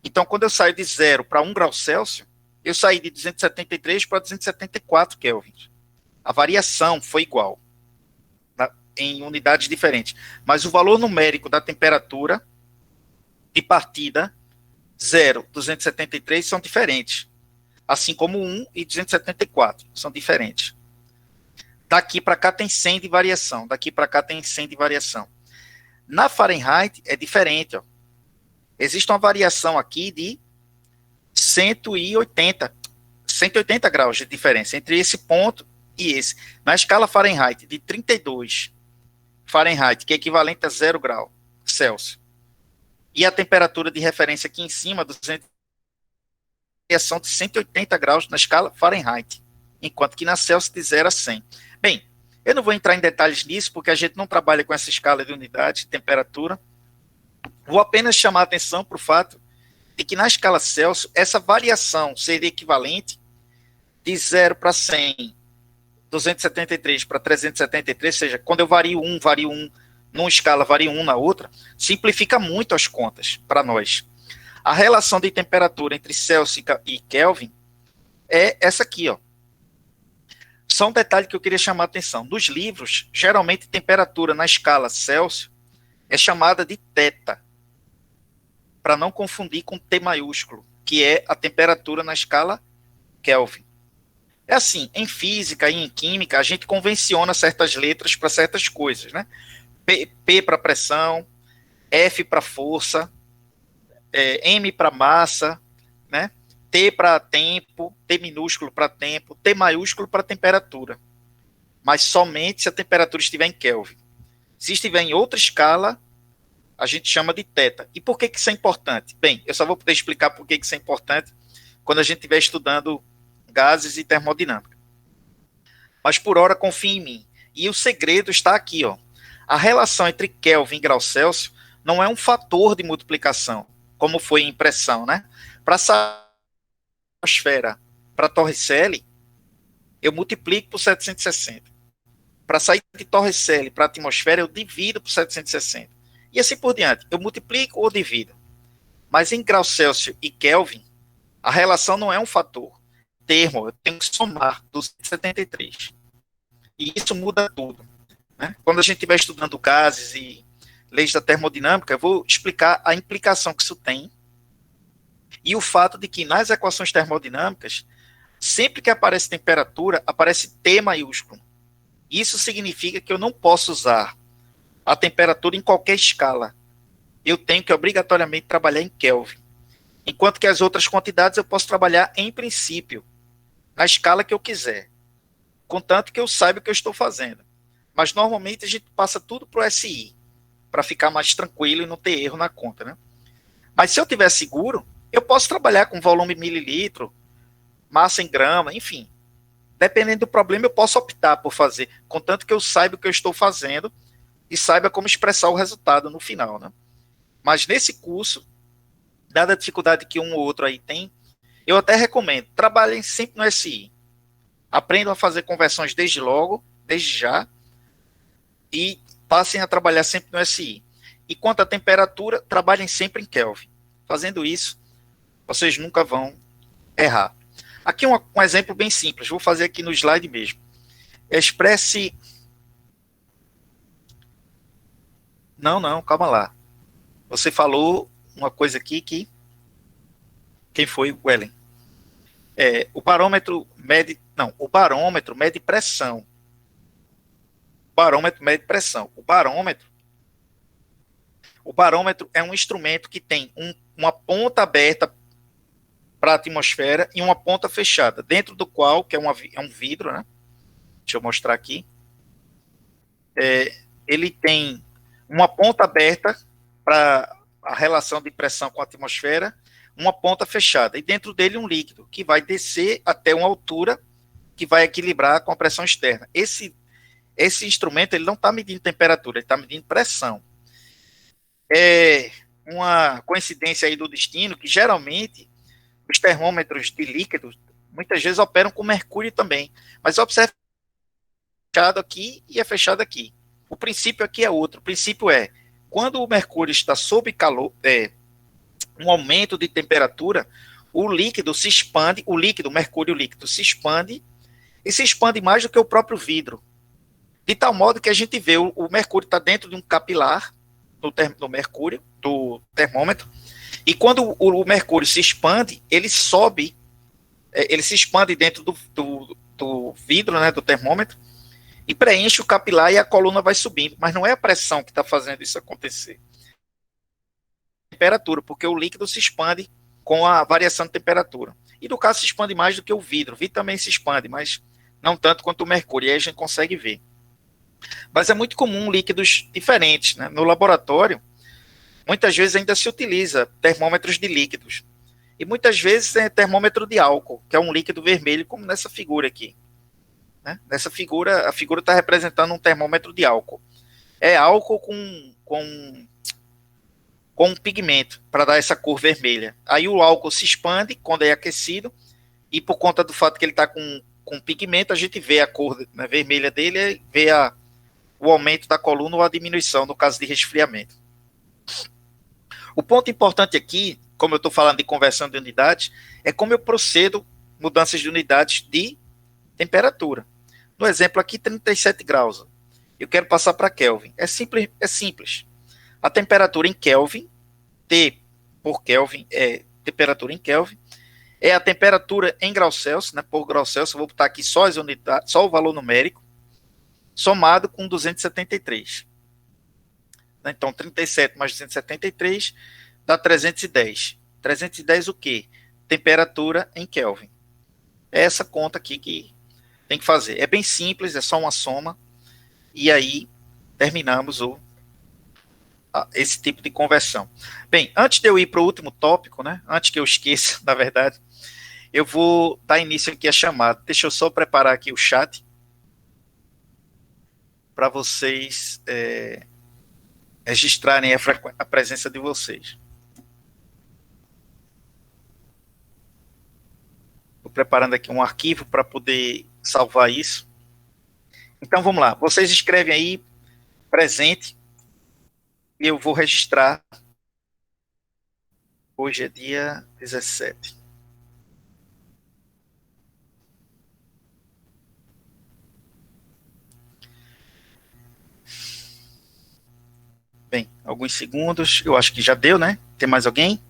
Então, quando eu saio de 0 para 1 grau Celsius, eu saí de 273 para 274 Kelvin. A variação foi igual, em unidades diferentes. Mas o valor numérico da temperatura de partida, 0, 273, são diferentes. Assim como 1 e 274 são diferentes. Daqui para cá tem 100 de variação. Daqui para cá tem 100 de variação. Na Fahrenheit é diferente. Ó. Existe uma variação aqui de 180 graus de diferença entre esse ponto e esse. Na escala Fahrenheit, de 32 Fahrenheit, que é equivalente a 0 grau Celsius. E a temperatura de referência aqui em cima, 200, variação de 180 graus na escala Fahrenheit, enquanto que na Celsius de 0 a 100. Bem, eu não vou entrar em detalhes nisso, porque a gente não trabalha com essa escala de unidade de temperatura. Vou apenas chamar a atenção para o fato de que na escala Celsius, essa variação seria equivalente de 0 para 100, 273 para 373, ou seja, quando eu vario um numa escala, vario um na outra, simplifica muito as contas para nós. A relação de temperatura entre Celsius e Kelvin é essa aqui, ó. Só um detalhe que eu queria chamar a atenção. Nos livros, geralmente temperatura na escala Celsius é chamada de θ, para não confundir com T maiúsculo, que é a temperatura na escala Kelvin. É assim, em física e em química, a gente convenciona certas letras para certas coisas, né? P para pressão, F para força, M para massa, né? T para tempo, T minúsculo para tempo, T maiúsculo para temperatura. mas somente se a temperatura estiver em Kelvin. Se estiver em outra escala, a gente chama de θ. E por que isso é importante? Bem, eu só vou poder explicar por que isso é importante quando a gente estiver estudando gases e termodinâmica. Mas por hora, confie em mim. E o segredo está aqui, ó. A relação entre Kelvin e grau Celsius não é um fator de multiplicação, como foi em pressão, né? Para essa atmosfera, para Torricelli, eu multiplico por 760. Para sair de Torricelli para a atmosfera, eu divido por 760. E assim por diante. Eu multiplico ou divido. Mas em grau Celsius e Kelvin, a relação não é um fator. Termo, eu tenho que somar 273. E isso muda tudo. Né? Quando a gente estiver estudando gases e leis da termodinâmica, eu vou explicar a implicação que isso tem e o fato de que nas equações termodinâmicas, sempre que aparece temperatura, aparece T maiúsculo. Isso significa que eu não posso usar a temperatura em qualquer escala. Eu tenho que obrigatoriamente trabalhar em Kelvin. Enquanto que as outras quantidades eu posso trabalhar em princípio, na escala que eu quiser, contanto que eu saiba o que eu estou fazendo. Mas normalmente a gente passa tudo para o SI, para ficar mais tranquilo e não ter erro na conta, né? Mas se eu tiver seguro, eu posso trabalhar com volume em mililitro, massa em grama, enfim. Dependendo do problema, eu posso optar por fazer, contanto que eu saiba o que eu estou fazendo e saiba como expressar o resultado no final, né? Mas nesse curso, dada a dificuldade que um ou outro aí tem, eu até recomendo, trabalhem sempre no SI. Aprendam a fazer conversões desde logo, desde já, e passem a trabalhar sempre no SI. E quanto à temperatura, trabalhem sempre em Kelvin. Fazendo isso, vocês nunca vão errar. Aqui um exemplo bem simples, vou fazer aqui no slide mesmo. Expresse... Não, calma lá. Você falou uma coisa aqui que... Quem foi? O Ellen. O barômetro mede... Não, o barômetro mede pressão. O barômetro mede pressão. O barômetro é um instrumento que tem uma ponta aberta para a atmosfera e uma ponta fechada, dentro do qual, que é um vidro, né? Deixa eu mostrar aqui. Ele tem uma ponta aberta para a relação de pressão com a atmosfera, uma ponta fechada, e dentro dele um líquido, que vai descer até uma altura que vai equilibrar com a pressão externa. Esse instrumento ele não está medindo temperatura, ele está medindo pressão. É uma coincidência aí do destino que geralmente os termômetros de líquidos muitas vezes operam com mercúrio também, mas observe fechado aqui e é fechado aqui. O princípio aqui é outro. O princípio é quando o mercúrio está sob calor, um aumento de temperatura, o líquido se expande, o mercúrio líquido se expande e se expande mais do que o próprio vidro. De tal modo que a gente vê o mercúrio está dentro de um capilar do mercúrio, do termômetro, e quando o mercúrio se expande, ele sobe, ele se expande dentro do vidro, né, do termômetro, e preenche o capilar e a coluna vai subindo. Mas não é a pressão que está fazendo isso acontecer. É a temperatura, porque o líquido se expande com a variação de temperatura. E no caso se expande mais do que o vidro. O vidro também se expande, mas não tanto quanto o mercúrio. E aí a gente consegue ver. Mas é muito comum líquidos diferentes, né? No laboratório, muitas vezes ainda se utiliza termômetros de líquidos. E muitas vezes é termômetro de álcool, que é um líquido vermelho, como nessa figura aqui. Né? Nessa figura, a figura está representando um termômetro de álcool. É álcool com um pigmento, para dar essa cor vermelha. Aí o álcool se expande quando é aquecido, e por conta do fato que ele está com pigmento, a gente vê a cor, né, vermelha dele, e vê o aumento da coluna ou a diminuição, no caso de resfriamento. O ponto importante aqui, como eu estou falando de conversão de unidades, é como eu procedo mudanças de unidades de temperatura. No exemplo aqui, 37 graus. Eu quero passar para Kelvin. É simples. A temperatura em Kelvin, T por Kelvin, é temperatura em Kelvin, é a temperatura em graus Celsius, né, por grau Celsius, eu vou botar aqui só as unidades, só o valor numérico, somado com 273. Então, 37 mais 273 dá 310. 310 o quê? Temperatura em Kelvin. É essa conta aqui que Tem que fazer. É bem simples, é só uma soma. E aí terminamos esse tipo de conversão. Bem, antes de eu ir para o último tópico, né? Antes que eu esqueça, na verdade, eu vou dar início aqui à chamada. Deixa eu só preparar aqui o chat para vocês registrarem a presença de vocês. Estou preparando aqui um arquivo para poder salvar isso. Então, vamos lá. Vocês escrevem aí, presente, e eu vou registrar. Hoje é dia 17. Bem, alguns segundos. Eu acho que já deu, né? Tem mais alguém?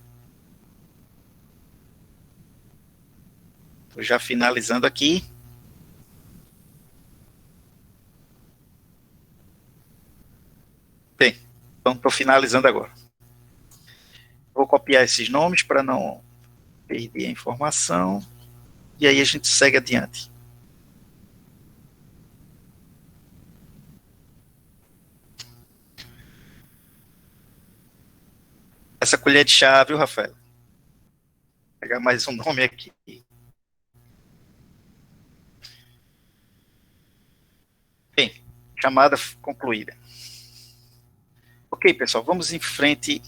Estou já finalizando aqui. Bem, então estou finalizando agora. Vou copiar esses nomes para não perder a informação. E aí a gente segue adiante. Essa colher de chá, viu, Rafael? Vou pegar mais um nome aqui. Bem, chamada concluída. Ok, pessoal, vamos em frente.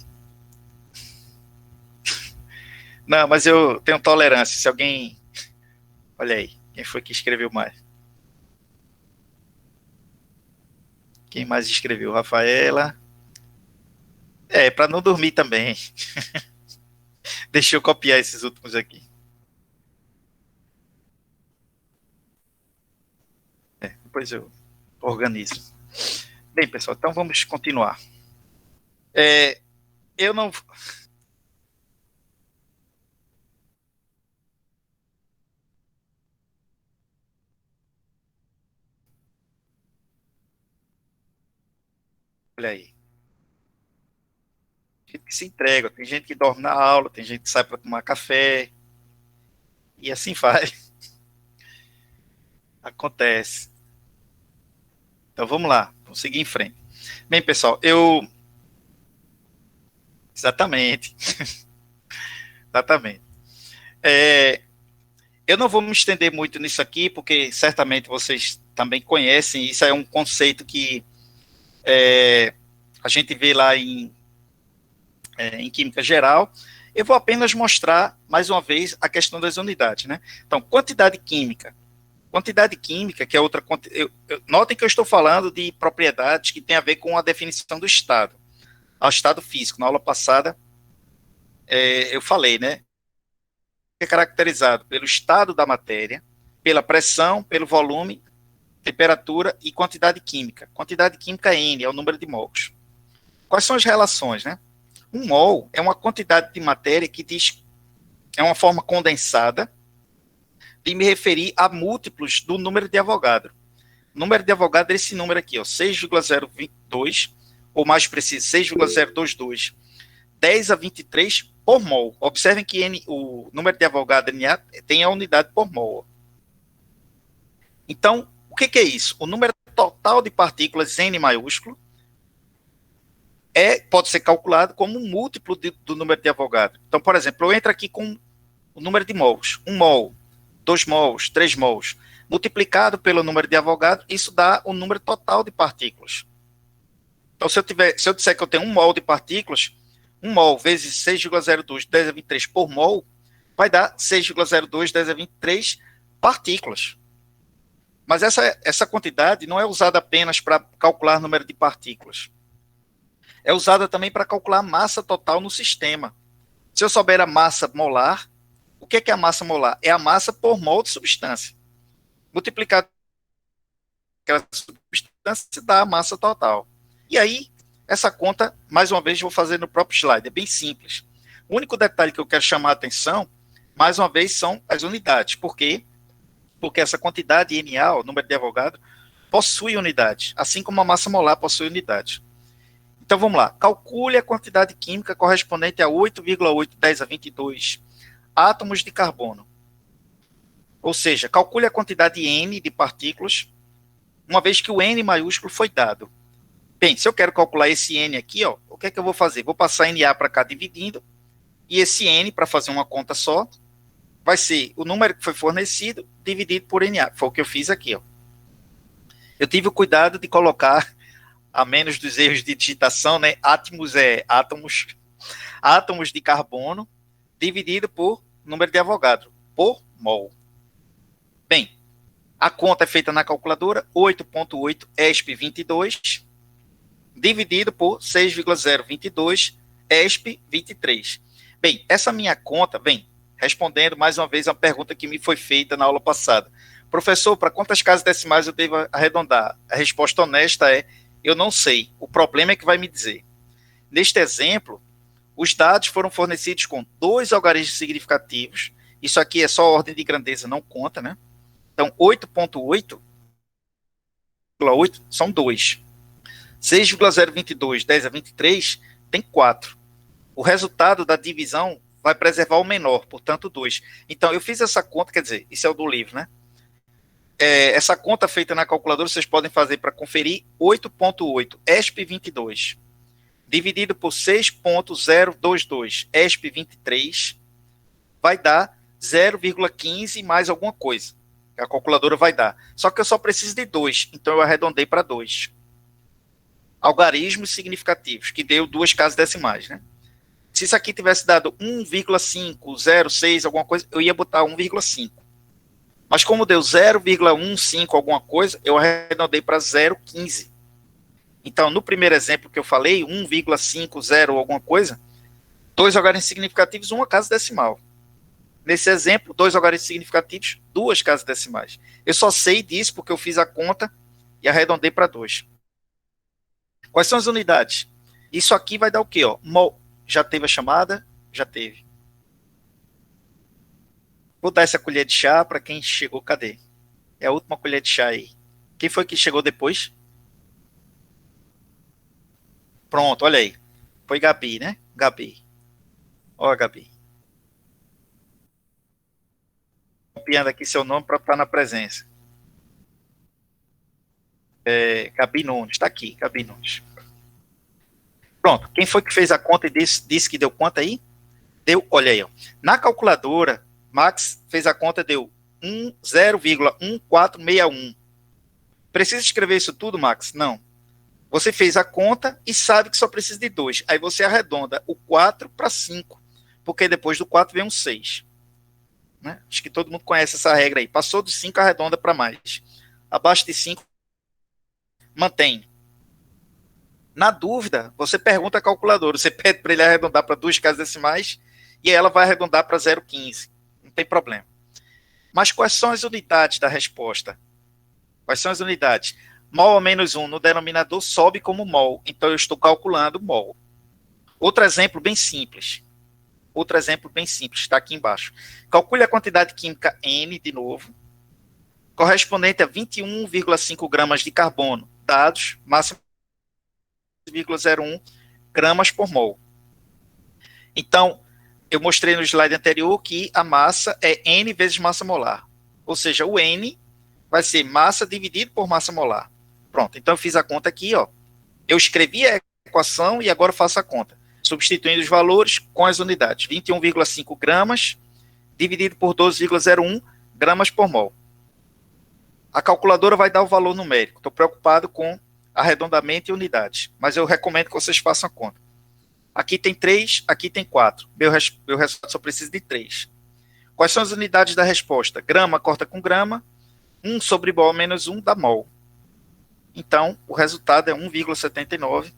Não, mas eu tenho tolerância. Se alguém... Olha aí, quem foi que escreveu mais? Quem mais escreveu? Rafaela. Para não dormir também. Deixa eu copiar esses últimos aqui. Depois eu organizo. Bem, pessoal, então vamos continuar. Eu não... Olha aí. Tem gente que se entrega, tem gente que dorme na aula, tem gente que sai para tomar café. E assim faz. Acontece. Então vamos lá, vamos seguir em frente. Bem, pessoal, Exatamente. Exatamente. Eu não vou me estender muito nisso aqui, porque certamente vocês também conhecem, isso é um conceito que a gente vê lá em Química Geral. Eu vou apenas mostrar, mais uma vez, a questão das unidades, né? Então, quantidade química. Quantidade química, que é outra... Notem que eu estou falando de propriedades que têm a ver com a definição do estado. Ao estado físico. Na aula passada, eu falei, né? É caracterizado pelo estado da matéria, pela pressão, pelo volume, temperatura e quantidade química. Quantidade química N é o número de mols. Quais são as relações, né? Um mol é uma quantidade de matéria que diz... É uma forma condensada de me referir a múltiplos do número de Avogadro. O número de Avogadro é esse número aqui, 6,022, ou mais preciso, 6,022, 10 a 23 por mol. Observem que o número de Avogadro Na tem a unidade por mol. Então, o que é isso? O número total de partículas N maiúsculo pode ser calculado como um múltiplo do número de Avogadro. Então, por exemplo, eu entro aqui com o número de mols. 1 mol, 2 mols, 3 mols. Multiplicado pelo número de Avogadro, isso dá o número total de partículas. Então, se eu disser que eu tenho 1 mol de partículas, 1 mol vezes 6,02 10 a 23 por mol, vai dar 6,02 10 a 23 partículas. Mas essa quantidade não é usada apenas para calcular o número de partículas. É usada também para calcular a massa total no sistema. Se eu souber a massa molar, o que é a massa molar? É a massa por mol de substância. Multiplicado aquela substância dá a massa total. E aí, essa conta, mais uma vez, vou fazer no próprio slide. É bem simples. O único detalhe que eu quero chamar a atenção, mais uma vez, são as unidades. Por quê? Porque essa quantidade Na, o número de Avogadro, possui unidade, assim como a massa molar possui unidade. Então, vamos lá. Calcule a quantidade química correspondente a 8,8 10 a 22 átomos de carbono. Ou seja, calcule a quantidade N de partículas, uma vez que o N maiúsculo foi dado. Bem, se eu quero calcular esse N aqui, ó, o que é que eu vou fazer? Vou passar NA para cá dividindo, e esse N, para fazer uma conta só, vai ser o número que foi fornecido dividido por NA. Foi o que eu fiz aqui, ó. Eu tive o cuidado de colocar, a menos dos erros de digitação, né? Átomos é átomos, átomos de carbono dividido por número de Avogadro, por mol. Bem, a conta é feita na calculadora, 8,8 ESP22, dividido por 6,022 ESP23. Bem, essa minha conta, respondendo mais uma vez a pergunta que me foi feita na aula passada. Professor, para quantas casas decimais eu devo arredondar? A resposta honesta é, eu não sei. O problema é que vai me dizer. Neste exemplo, os dados foram fornecidos com 2 algarismos significativos. Isso aqui é só ordem de grandeza, não conta, né? Então, 8,8 são 2. 6,022, 10 a 23, tem 4. O resultado da divisão vai preservar o menor, portanto, 2. Então, eu fiz essa conta, quer dizer, isso é o do livro, né? Essa conta feita na calculadora, vocês podem fazer para conferir 8,8 ESP22 dividido por 6,022 ESP23 vai dar 0,15 mais alguma coisa. A calculadora vai dar. Só que eu só preciso de 2, então eu arredondei para 2. Algarismos significativos, que deu 2 casas decimais, né? Se isso aqui tivesse dado 1,506 alguma coisa, eu ia botar 1,5. Mas como deu 0,15 alguma coisa, eu arredondei para 0,15. Então, no primeiro exemplo que eu falei, 1,50 alguma coisa, 2 algarismos significativos, 1 casa decimal. Nesse exemplo, 2 algarismos significativos, 2 casas decimais. Eu só sei disso porque eu fiz a conta e arredondei para 2. Quais são as unidades? Isso aqui vai dar o quê? Ó? Mol. Já teve a chamada? Já teve. Vou dar essa colher de chá para quem chegou. Cadê? É a última colher de chá aí. Quem foi que chegou depois? Pronto, olha aí. Foi Gabi, né? Gabi. Ó, Gabi. Copiando aqui seu nome para estar na presença. Gabi Nunes. Está aqui, Gabi Nunes. Pronto. Quem foi que fez a conta e disse que deu quanto aí? Deu, olha aí, ó. Na calculadora, Max fez a conta, deu 0,1461. Precisa escrever isso tudo, Max? Não. Você fez a conta e sabe que só precisa de 2. Aí você arredonda o 4 para 5, porque depois do 4 vem um 6. Né? Acho que todo mundo conhece essa regra aí. Passou do 5, arredonda para mais. Abaixo de 5, mantém. Na dúvida, você pergunta à calculadora, você pede para ele arredondar para 2 casas decimais e ela vai arredondar para 0,15. Não tem problema. Mas quais são as unidades da resposta? Quais são as unidades? Mol a menos 1 no denominador sobe como mol, então eu estou calculando mol. Outro exemplo bem simples. Está aqui embaixo. Calcule a quantidade química N, de novo, correspondente a 21,5 gramas de carbono, dados, máximo 0,01 gramas por mol. Então, eu mostrei no slide anterior que a massa é N vezes massa molar. Ou seja, o N vai ser massa dividido por massa molar. Pronto, então eu fiz a conta aqui, ó. Eu escrevi a equação e agora faço a conta. Substituindo os valores com as unidades. 21,5 gramas dividido por 12,01 gramas por mol. A calculadora vai dar o valor numérico. Estou preocupado com arredondamento e unidades, mas eu recomendo que vocês façam a conta. Aqui tem 3, aqui tem 4. Meu resultado só precisa de 3. Quais são as unidades da resposta? Grama corta com grama, 1 sobre mol menos 1 dá mol. Então, o resultado é 1,79,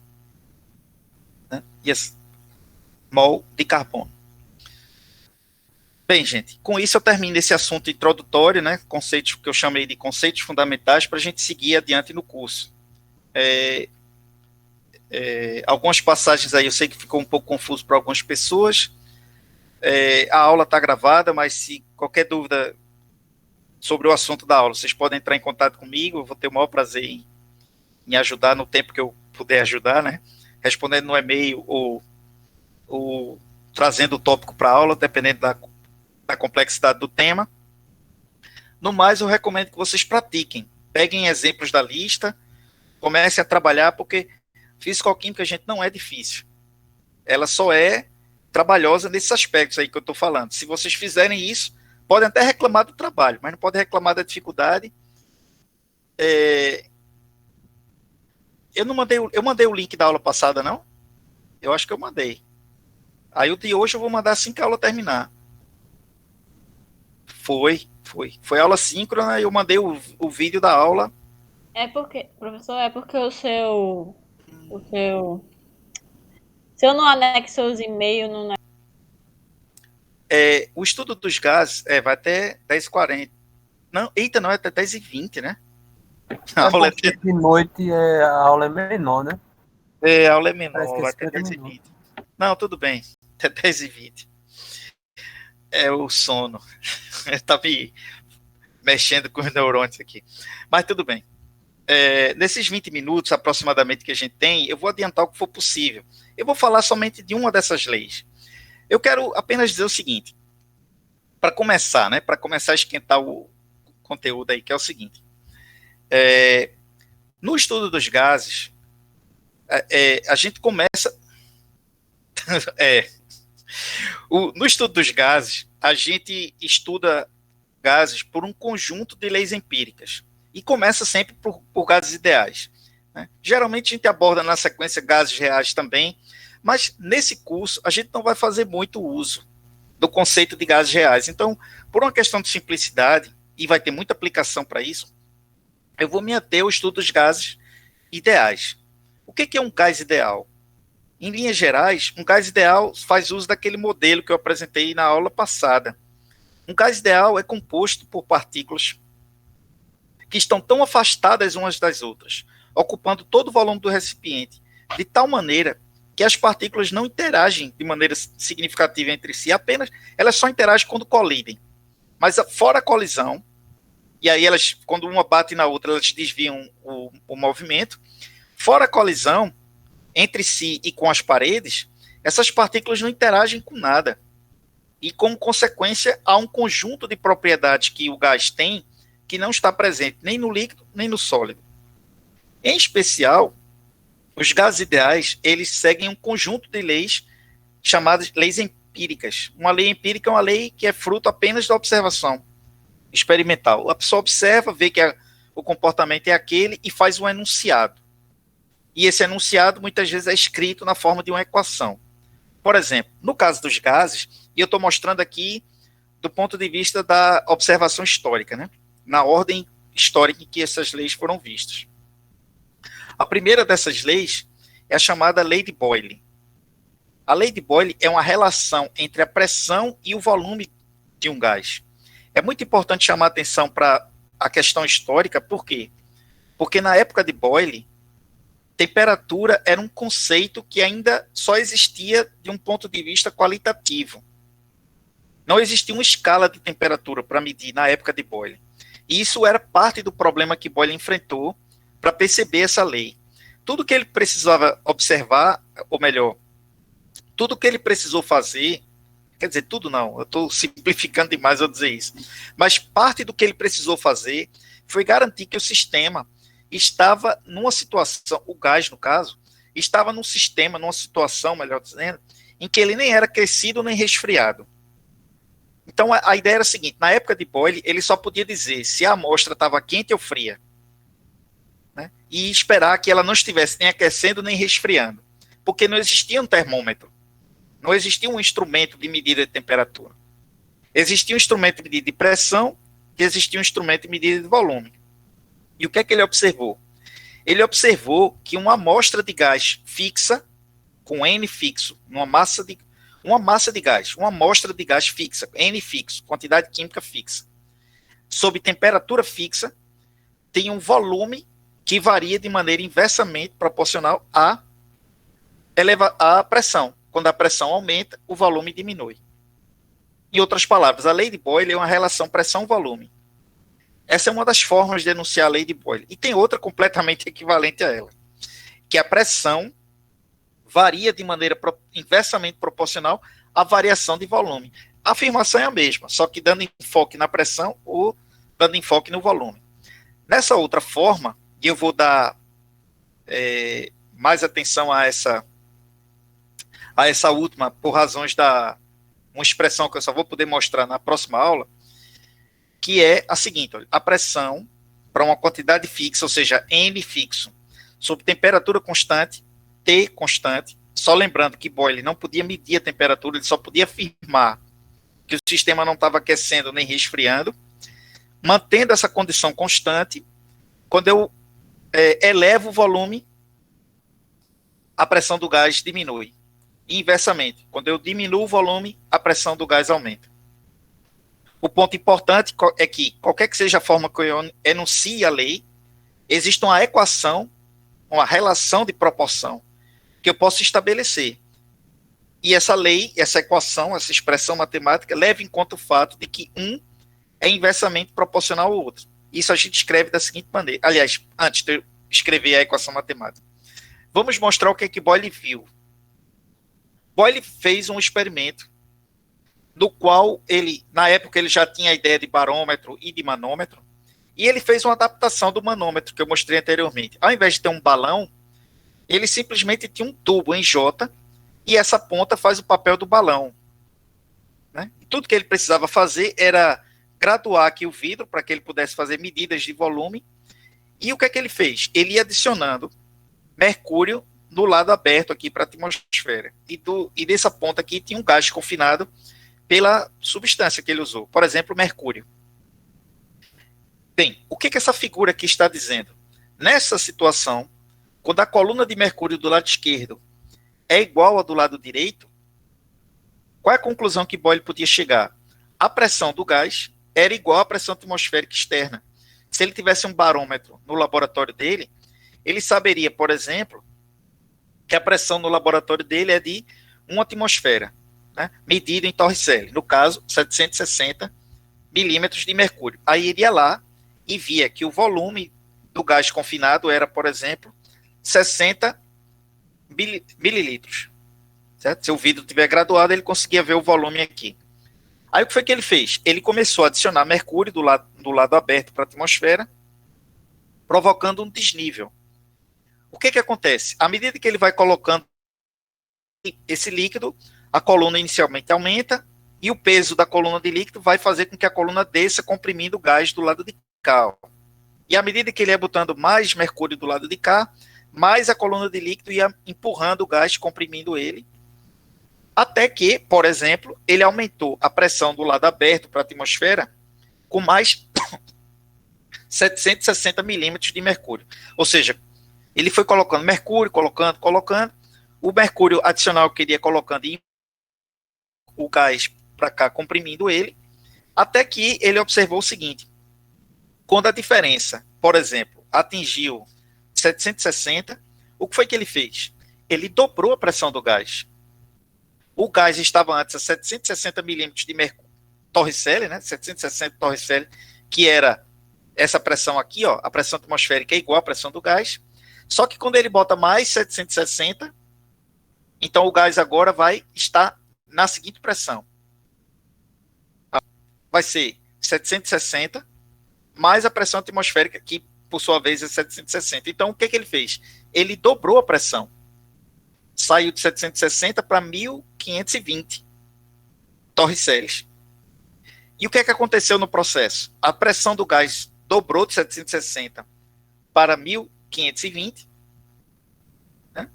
né? Yes. Mol de carbono. Bem, gente, com isso eu termino esse assunto introdutório, né? Conceitos que eu chamei de conceitos fundamentais para a gente seguir adiante no curso. Algumas passagens aí eu sei que ficou um pouco confuso para algumas pessoas. A aula está gravada, mas se qualquer dúvida sobre o assunto da aula, vocês podem entrar em contato comigo, eu vou ter o maior prazer em ajudar no tempo que eu puder ajudar, né? Respondendo no e-mail ou trazendo o tópico para a aula, dependendo da complexidade do tema. No mais, eu recomendo que vocês pratiquem. Peguem exemplos da lista, comecem a trabalhar, porque físico-química, gente, não é difícil. Ela só é trabalhosa nesses aspectos aí que eu estou falando. Se vocês fizerem isso, podem até reclamar do trabalho, mas não podem reclamar da dificuldade. Eu mandei o link da aula passada, não? Eu acho que eu mandei. Aí o de hoje eu vou mandar assim que a aula terminar. Foi aula síncrona e eu mandei o vídeo da aula. Professor, se eu não anexo os e-mails, não. O estudo dos gases vai até 10h40. Não, eita, não, é até 10h20, né? A aula de noite a aula é menor, né? A aula é menor, vai até 10h20. Não, tudo bem, até 10h20. É o sono. Tá me mexendo com os neurônios aqui. Mas tudo bem. Nesses 20 minutos aproximadamente que a gente tem, eu vou adiantar o que for possível. Eu vou falar somente de uma dessas leis. Eu quero apenas dizer o seguinte, para começar, né? Para começar a esquentar o conteúdo aí, que é o seguinte. No estudo dos gases, a gente começa... no estudo dos gases, a gente estuda gases por um conjunto de leis empíricas e começa sempre por gases ideais, né? Geralmente a gente aborda na sequência gases reais também, mas nesse curso a gente não vai fazer muito uso do conceito de gases reais. Então, por uma questão de simplicidade, e vai ter muita aplicação para isso, eu vou me ater ao estudo dos gases ideais. O que é um gás ideal? Em linhas gerais, um gás ideal faz uso daquele modelo que eu apresentei na aula passada. Um gás ideal é composto por partículas que estão tão afastadas umas das outras, ocupando todo o volume do recipiente, de tal maneira que as partículas não interagem de maneira significativa entre si, apenas elas só interagem quando colidem. Mas fora a colisão, e aí elas, quando uma bate na outra, elas desviam o movimento, fora a colisão, entre si e com as paredes, essas partículas não interagem com nada. E, como consequência, há um conjunto de propriedades que o gás tem que não está presente nem no líquido, nem no sólido. Em especial, os gases ideais, eles seguem um conjunto de leis chamadas leis empíricas. Uma lei empírica é uma lei que é fruto apenas da observação experimental. A pessoa observa, vê que o comportamento é aquele e faz um enunciado. E esse enunciado, muitas vezes, é escrito na forma de uma equação. Por exemplo, no caso dos gases, e eu estou mostrando aqui do ponto de vista da observação histórica, né? Na ordem histórica em que essas leis foram vistas. A primeira dessas leis é a chamada Lei de Boyle. A Lei de Boyle é uma relação entre a pressão e o volume de um gás. É muito importante chamar a atenção para a questão histórica, por quê? Porque na época de Boyle, temperatura era um conceito que ainda só existia de um ponto de vista qualitativo. Não existia uma escala de temperatura para medir na época de Boyle. E isso era parte do problema que Boyle enfrentou para perceber essa lei. Tudo que ele precisava observar, ou melhor, tudo que ele precisou fazer, quer dizer, tudo não, eu estou simplificando demais ao dizer isso, mas parte do que ele precisou fazer foi garantir que o sistema estava numa situação, o gás no caso, estava num sistema, numa situação, melhor dizendo, em que ele nem era aquecido nem resfriado. Então a ideia era a seguinte, na época de Boyle, ele só podia dizer se a amostra estava quente ou fria, né? E esperar que ela não estivesse nem aquecendo nem resfriando, porque não existia um termômetro, não existia um instrumento de medida de temperatura. Existia um instrumento de medida de pressão e existia um instrumento de medida de volume. E o que é que ele observou? Ele observou que uma amostra de gás fixa, com N fixo, uma massa de gás, uma amostra de gás fixa, N fixo, quantidade química fixa, sob temperatura fixa, tem um volume que varia de maneira inversamente proporcional à pressão. Quando a pressão aumenta, o volume diminui. Em outras palavras, a lei de Boyle é uma relação pressão-volume. Essa é uma das formas de enunciar a lei de Boyle. E tem outra completamente equivalente a ela, que a pressão varia de maneira inversamente proporcional à variação de volume. A afirmação é a mesma, só que dando enfoque na pressão, o dando enfoque no volume. Nessa outra forma, e eu vou dar mais atenção a essa última, por razões uma expressão que eu só vou poder mostrar na próxima aula, que é a seguinte: olha, a pressão para uma quantidade fixa, ou seja, N fixo, sob temperatura constante, T constante, só lembrando que Boyle não podia medir a temperatura, ele só podia afirmar que o sistema não estava aquecendo nem resfriando. Mantendo essa condição constante, quando eu elevo o volume, a pressão do gás diminui. E inversamente, quando eu diminuo o volume, a pressão do gás aumenta. O ponto importante é que, qualquer que seja a forma que eu enuncie a lei, existe uma equação, uma relação de proporção, que eu posso estabelecer. E essa lei, essa equação, essa expressão matemática, leva em conta o fato de que um é inversamente proporcional ao outro. Isso a gente escreve da seguinte maneira. Aliás, antes de eu escrever a equação matemática, vamos mostrar o que é que Boyle viu. Boyle fez um experimento no qual na época, ele já tinha a ideia de barômetro e de manômetro, e ele fez uma adaptação do manômetro que eu mostrei anteriormente. Ao invés de ter um balão, ele simplesmente tinha um tubo em J, e essa ponta faz o papel do balão. Né? E tudo que ele precisava fazer era graduar aqui o vidro para que ele pudesse fazer medidas de volume. E o que é que ele fez? Ele ia adicionando mercúrio no lado aberto aqui para a atmosfera. E dessa ponta aqui tinha um gás confinado pela substância que ele usou. Por exemplo, mercúrio. Bem, o que essa figura aqui está dizendo? Nessa situação, quando a coluna de mercúrio do lado esquerdo é igual à do lado direito, qual é a conclusão que Boyle podia chegar? A pressão do gás era igual à pressão atmosférica externa. Se ele tivesse um barômetro no laboratório dele, ele saberia, por exemplo, que a pressão no laboratório dele é de 1 atmosfera, né, medida em Torricelli, no caso, 760 milímetros de mercúrio. Aí iria lá e via que o volume do gás confinado era, por exemplo, 60 mililitros. Certo? Se o vidro tiver graduado, ele conseguia ver o volume aqui. Aí o que foi que ele fez? Ele começou a adicionar mercúrio do lado aberto para a atmosfera, provocando um desnível. O que acontece? À medida que ele vai colocando esse líquido, a coluna inicialmente aumenta e o peso da coluna de líquido vai fazer com que a coluna desça, comprimindo o gás do lado de cá. E à medida que ele ia botando mais mercúrio do lado de cá, mais a coluna de líquido ia empurrando o gás, comprimindo ele, até que, por exemplo, ele aumentou a pressão do lado aberto para a atmosfera com mais 760 milímetros de mercúrio. Ou seja, ele foi colocando mercúrio, colocando, o mercúrio adicional que ele ia colocando e o gás para cá, comprimindo ele, até que ele observou o seguinte: quando a diferença, por exemplo, atingiu 760, o que foi que ele fez? Ele dobrou a pressão do gás. O gás estava antes a 760 milímetros de mercúrio, Torricelli, né? 760 Torricelli, que era essa pressão aqui, ó, a pressão atmosférica é igual à pressão do gás. Só que quando ele bota mais 760, então o gás agora vai estar na seguinte pressão. Vai ser 760 mais a pressão atmosférica, que por sua vez é 760. Então o que ele fez? Ele dobrou a pressão. Saiu de 760 para 1520 Torricelli. E o que aconteceu no processo? A pressão do gás dobrou de 760 para 1520, né?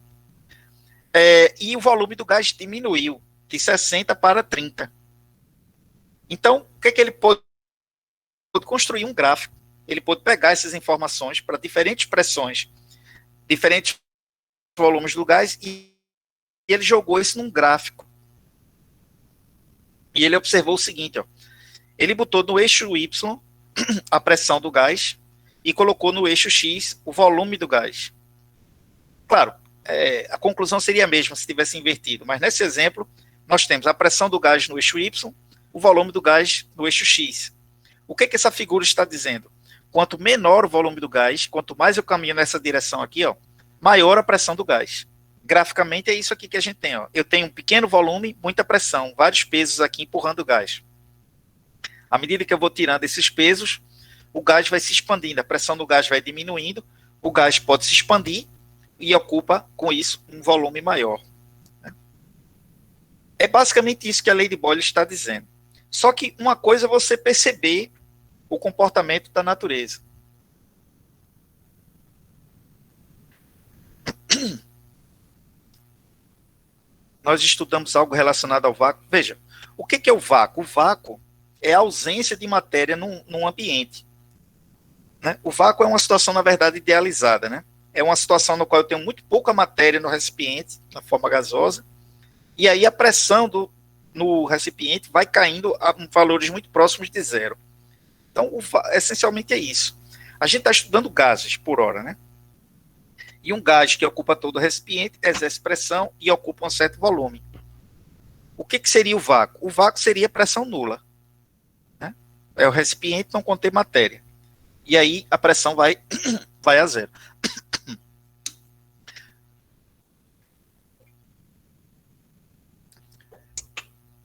E o volume do gás diminuiu de 60 para 30. Então, o que ele pôde construir? Um gráfico. Ele pôde pegar essas informações para diferentes pressões, diferentes volumes do gás, e ele jogou isso num gráfico. E ele observou o seguinte, ó. Ele botou no eixo Y a pressão do gás e colocou no eixo X o volume do gás. Claro, a conclusão seria a mesma se tivesse invertido, mas nesse exemplo nós temos a pressão do gás no eixo Y, o volume do gás no eixo X. O que essa figura está dizendo? Quanto menor o volume do gás, quanto mais eu caminho nessa direção aqui, ó, maior a pressão do gás. Graficamente é isso aqui que a gente tem, ó. Eu tenho um pequeno volume, muita pressão, vários pesos aqui empurrando o gás. À medida que eu vou tirando esses pesos, o gás vai se expandindo, a pressão do gás vai diminuindo, o gás pode se expandir e ocupa, com isso, um volume maior. É basicamente isso que a lei de Boyle está dizendo. Só que uma coisa é você perceber o comportamento da natureza. Nós estudamos algo relacionado ao vácuo. Veja, o que é o vácuo? O vácuo é a ausência de matéria num ambiente. Né? O vácuo é uma situação, na verdade, idealizada. Né? É uma situação no qual eu tenho muito pouca matéria no recipiente, na forma gasosa, e aí a pressão no recipiente vai caindo a valores muito próximos de zero. Então, essencialmente é isso. A gente está estudando gases por hora, né? E um gás que ocupa todo o recipiente exerce pressão e ocupa um certo volume. O que seria o vácuo? O vácuo seria pressão nula. Né? É o recipiente não conter matéria. E aí a pressão vai a zero.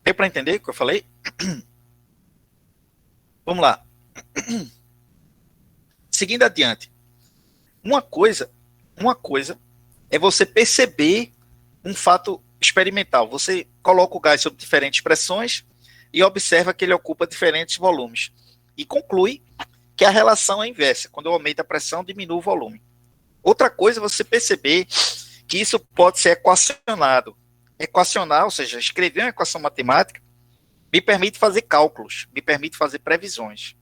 Deu para entender o que eu falei? Vamos lá. Seguindo adiante. Uma coisa é você perceber um fato experimental. Você coloca o gás sob diferentes pressões e observa que ele ocupa diferentes volumes. E conclui que a relação é inversa. Quando eu aumento a pressão, diminui o volume. Outra coisa é você perceber que isso pode ser equacionado. Equacionar, ou seja, escrever uma equação matemática, me permite fazer cálculos, me permite fazer previsões.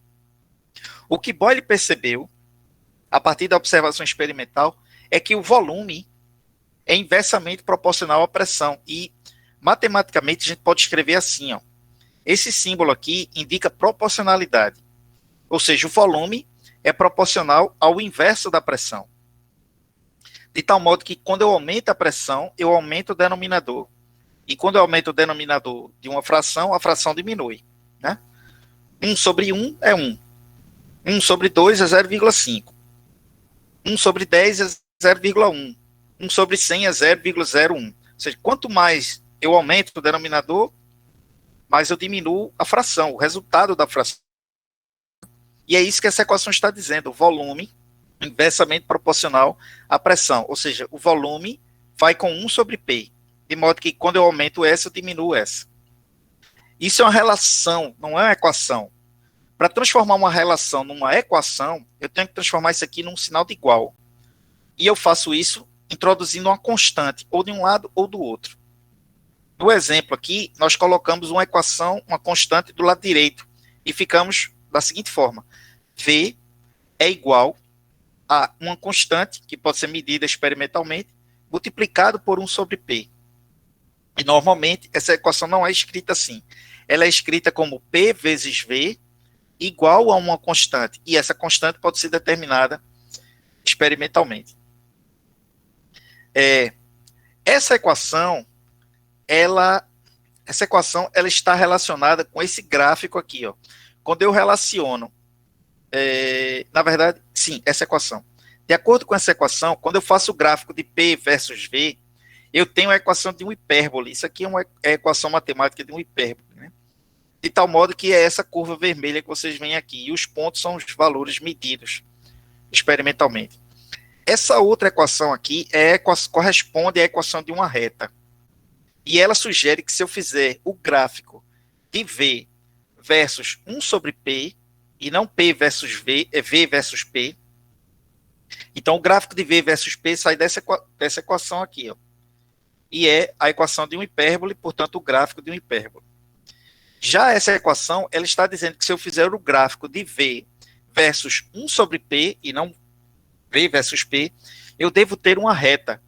O que Boyle percebeu, a partir da observação experimental, é que o volume é inversamente proporcional à pressão. E, matematicamente, a gente pode escrever assim, ó. Esse símbolo aqui indica proporcionalidade. Ou seja, o volume é proporcional ao inverso da pressão. De tal modo que, quando eu aumento a pressão, eu aumento o denominador. E quando eu aumento o denominador de uma fração, a fração diminui. Né? 1 sobre 1 é 1. 1 sobre 2 é 0,5. 1 sobre 10 é 0,1. 1 sobre 100 é 0,01. Ou seja, quanto mais eu aumento o denominador, mais eu diminuo a fração, o resultado da fração. E é isso que essa equação está dizendo. O volume inversamente proporcional à pressão. Ou seja, o volume vai com 1 sobre P. De modo que quando eu aumento essa, eu diminuo essa. Isso é uma relação, não é uma equação. Para transformar uma relação numa equação, eu tenho que transformar isso aqui num sinal de igual. E eu faço isso introduzindo uma constante, ou de um lado ou do outro. No exemplo aqui, nós colocamos uma equação, uma constante do lado direito, e ficamos da seguinte forma. V é igual a uma constante, que pode ser medida experimentalmente, multiplicado por 1 sobre P. E normalmente essa equação não é escrita assim. Ela é escrita como P vezes V igual a uma constante. E essa constante pode ser determinada experimentalmente. Essa equação ela está relacionada com esse gráfico aqui. Ó. Quando eu relaciono, na verdade, sim, essa equação. De acordo com essa equação, quando eu faço o gráfico de P versus V, eu tenho a equação de um hipérbole. Isso aqui é uma equação matemática de um hipérbole. Né? De tal modo que é essa curva vermelha que vocês veem aqui. E os pontos são os valores medidos experimentalmente. Essa outra equação aqui corresponde à equação de uma reta. E ela sugere que se eu fizer o gráfico de V versus 1 sobre P, e não P versus V, é V versus P, então o gráfico de V versus P sai dessa equação aqui, ó. E é a equação de um hipérbole, portanto, o gráfico de um hipérbole. Já essa equação, ela está dizendo que se eu fizer o gráfico de V versus 1 sobre P, e não V versus P, eu devo ter uma reta,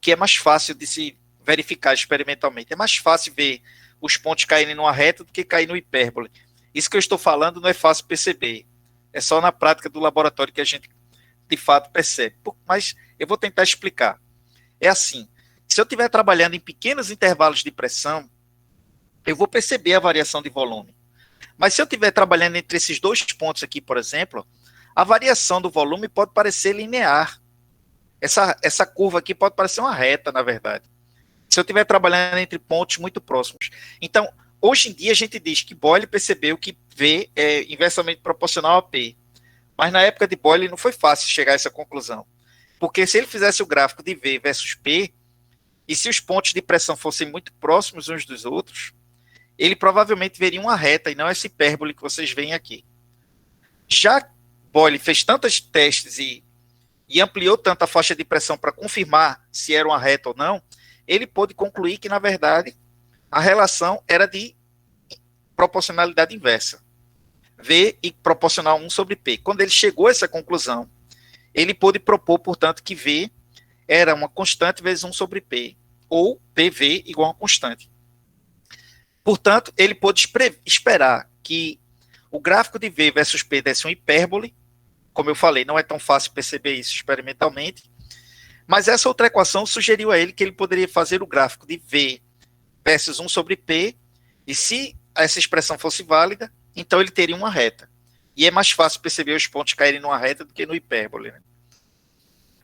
que é mais fácil de se verificar experimentalmente. É mais fácil ver os pontos caírem numa reta do que cair no hipérbole. Isso que eu estou falando não é fácil perceber. É só na prática do laboratório que a gente, de fato, percebe. Mas eu vou tentar explicar. É assim. Se eu estiver trabalhando em pequenos intervalos de pressão, eu vou perceber a variação de volume. Mas se eu estiver trabalhando entre esses dois pontos aqui, por exemplo, a variação do volume pode parecer linear. Essa curva aqui pode parecer uma reta, na verdade. Se eu estiver trabalhando entre pontos muito próximos. Então, hoje em dia, a gente diz que Boyle percebeu que V é inversamente proporcional a P. Mas na época de Boyle não foi fácil chegar a essa conclusão. Porque se ele fizesse o gráfico de V versus P, e se os pontos de pressão fossem muito próximos uns dos outros, ele provavelmente veria uma reta e não essa hipérbole que vocês veem aqui. Já Boyle fez tantos testes e ampliou tanto a faixa de pressão para confirmar se era uma reta ou não, ele pôde concluir que, na verdade, a relação era de proporcionalidade inversa. V e proporcional 1 sobre P. Quando ele chegou a essa conclusão, ele pôde propor, portanto, que V era uma constante vezes 1 sobre P, ou PV igual a uma constante. Portanto, ele pôde esperar que o gráfico de V versus P desse uma hipérbole. Como eu falei, não é tão fácil perceber isso experimentalmente, mas essa outra equação sugeriu a ele que ele poderia fazer o gráfico de V versus 1 sobre P, e se essa expressão fosse válida, então ele teria uma reta. E é mais fácil perceber os pontos caírem numa reta do que no hipérbole. Né?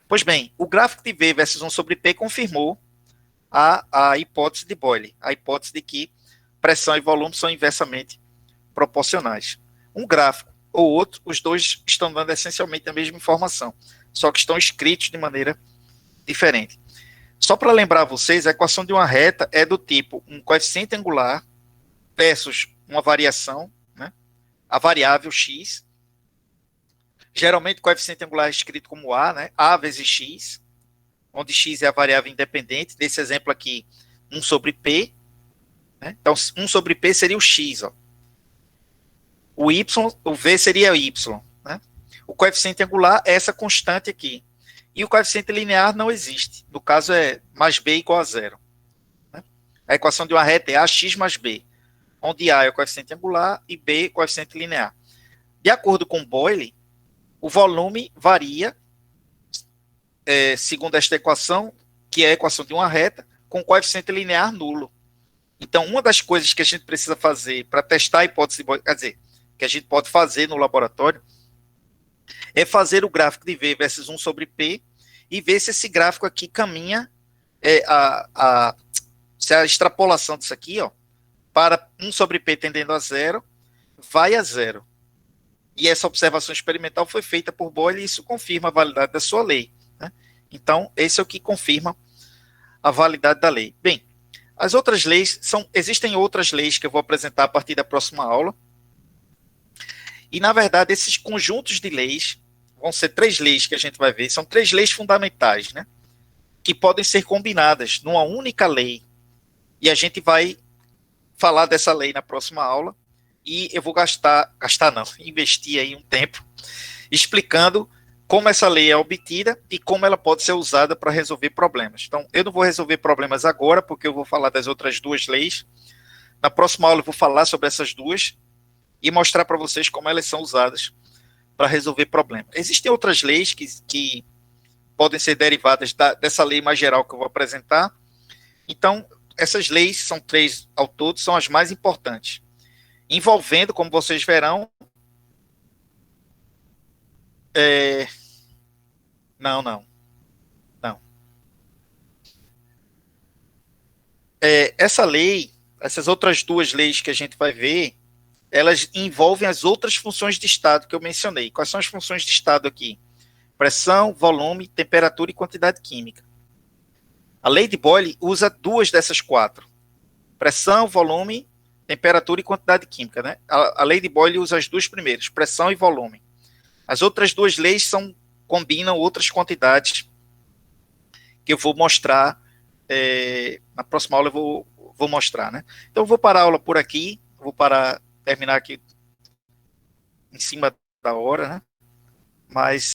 Pois bem, o gráfico de V versus 1 sobre P confirmou a hipótese de Boyle, a hipótese de que pressão e volume são inversamente proporcionais. Um gráfico ou outro, os dois estão dando essencialmente a mesma informação, só que estão escritos de maneira diferente. Só para lembrar vocês, a equação de uma reta é do tipo um coeficiente angular versus uma variação, né, a variável x. Geralmente o coeficiente angular é escrito como A, né, A vezes x, onde x é a variável independente. Nesse exemplo aqui, 1 sobre P. Né, então, 1 sobre P seria o x, ó. O y, o v seria y. Né? O coeficiente angular é essa constante aqui. E o coeficiente linear não existe. No caso é mais b igual a zero. Né? A equação de uma reta é ax mais b, onde a é o coeficiente angular e b é o coeficiente linear. De acordo com Boyle, o volume varia, segundo esta equação, que é a equação de uma reta, com coeficiente linear nulo. Então, uma das coisas que a gente precisa fazer para testar a hipótese de Boyle, quer dizer, que a gente pode fazer no laboratório, é fazer o gráfico de V versus 1 sobre P e ver se esse gráfico aqui caminha, se a extrapolação disso aqui, ó, para 1 sobre P tendendo a zero, vai a zero. E essa observação experimental foi feita por Boyle e isso confirma a validade da sua lei. Né? Então, esse é o que confirma a validade da lei. Bem, as outras leis, existem outras leis que eu vou apresentar a partir da próxima aula. E, na verdade, esses conjuntos de leis, vão ser 3 leis que a gente vai ver, são 3 leis fundamentais, né? Que podem ser combinadas numa única lei. E a gente vai falar dessa lei na próxima aula, e eu vou investir aí um tempo, explicando como essa lei é obtida e como ela pode ser usada para resolver problemas. Então, eu não vou resolver problemas agora, porque eu vou falar das outras 2 leis. Na próxima aula eu vou falar sobre essas 2, e mostrar para vocês como elas são usadas para resolver problemas. Existem outras leis que podem ser derivadas dessa lei mais geral que eu vou apresentar. Então, essas leis, são 3 ao todo, são as mais importantes. Envolvendo, como vocês verão, Não. Essa lei, essas outras 2 leis que a gente vai ver, elas envolvem as outras funções de estado que eu mencionei. Quais são as funções de estado aqui? Pressão, volume, temperatura e quantidade química. A lei de Boyle usa 2 dessas 4. Pressão, volume, temperatura e quantidade química. Né? A lei de Boyle usa as 2 primeiras, pressão e volume. As outras 2 leis combinam outras quantidades que eu vou mostrar, na próxima aula eu vou mostrar. Né? Então eu vou parar a aula por aqui, terminar aqui em cima da hora, né? Mas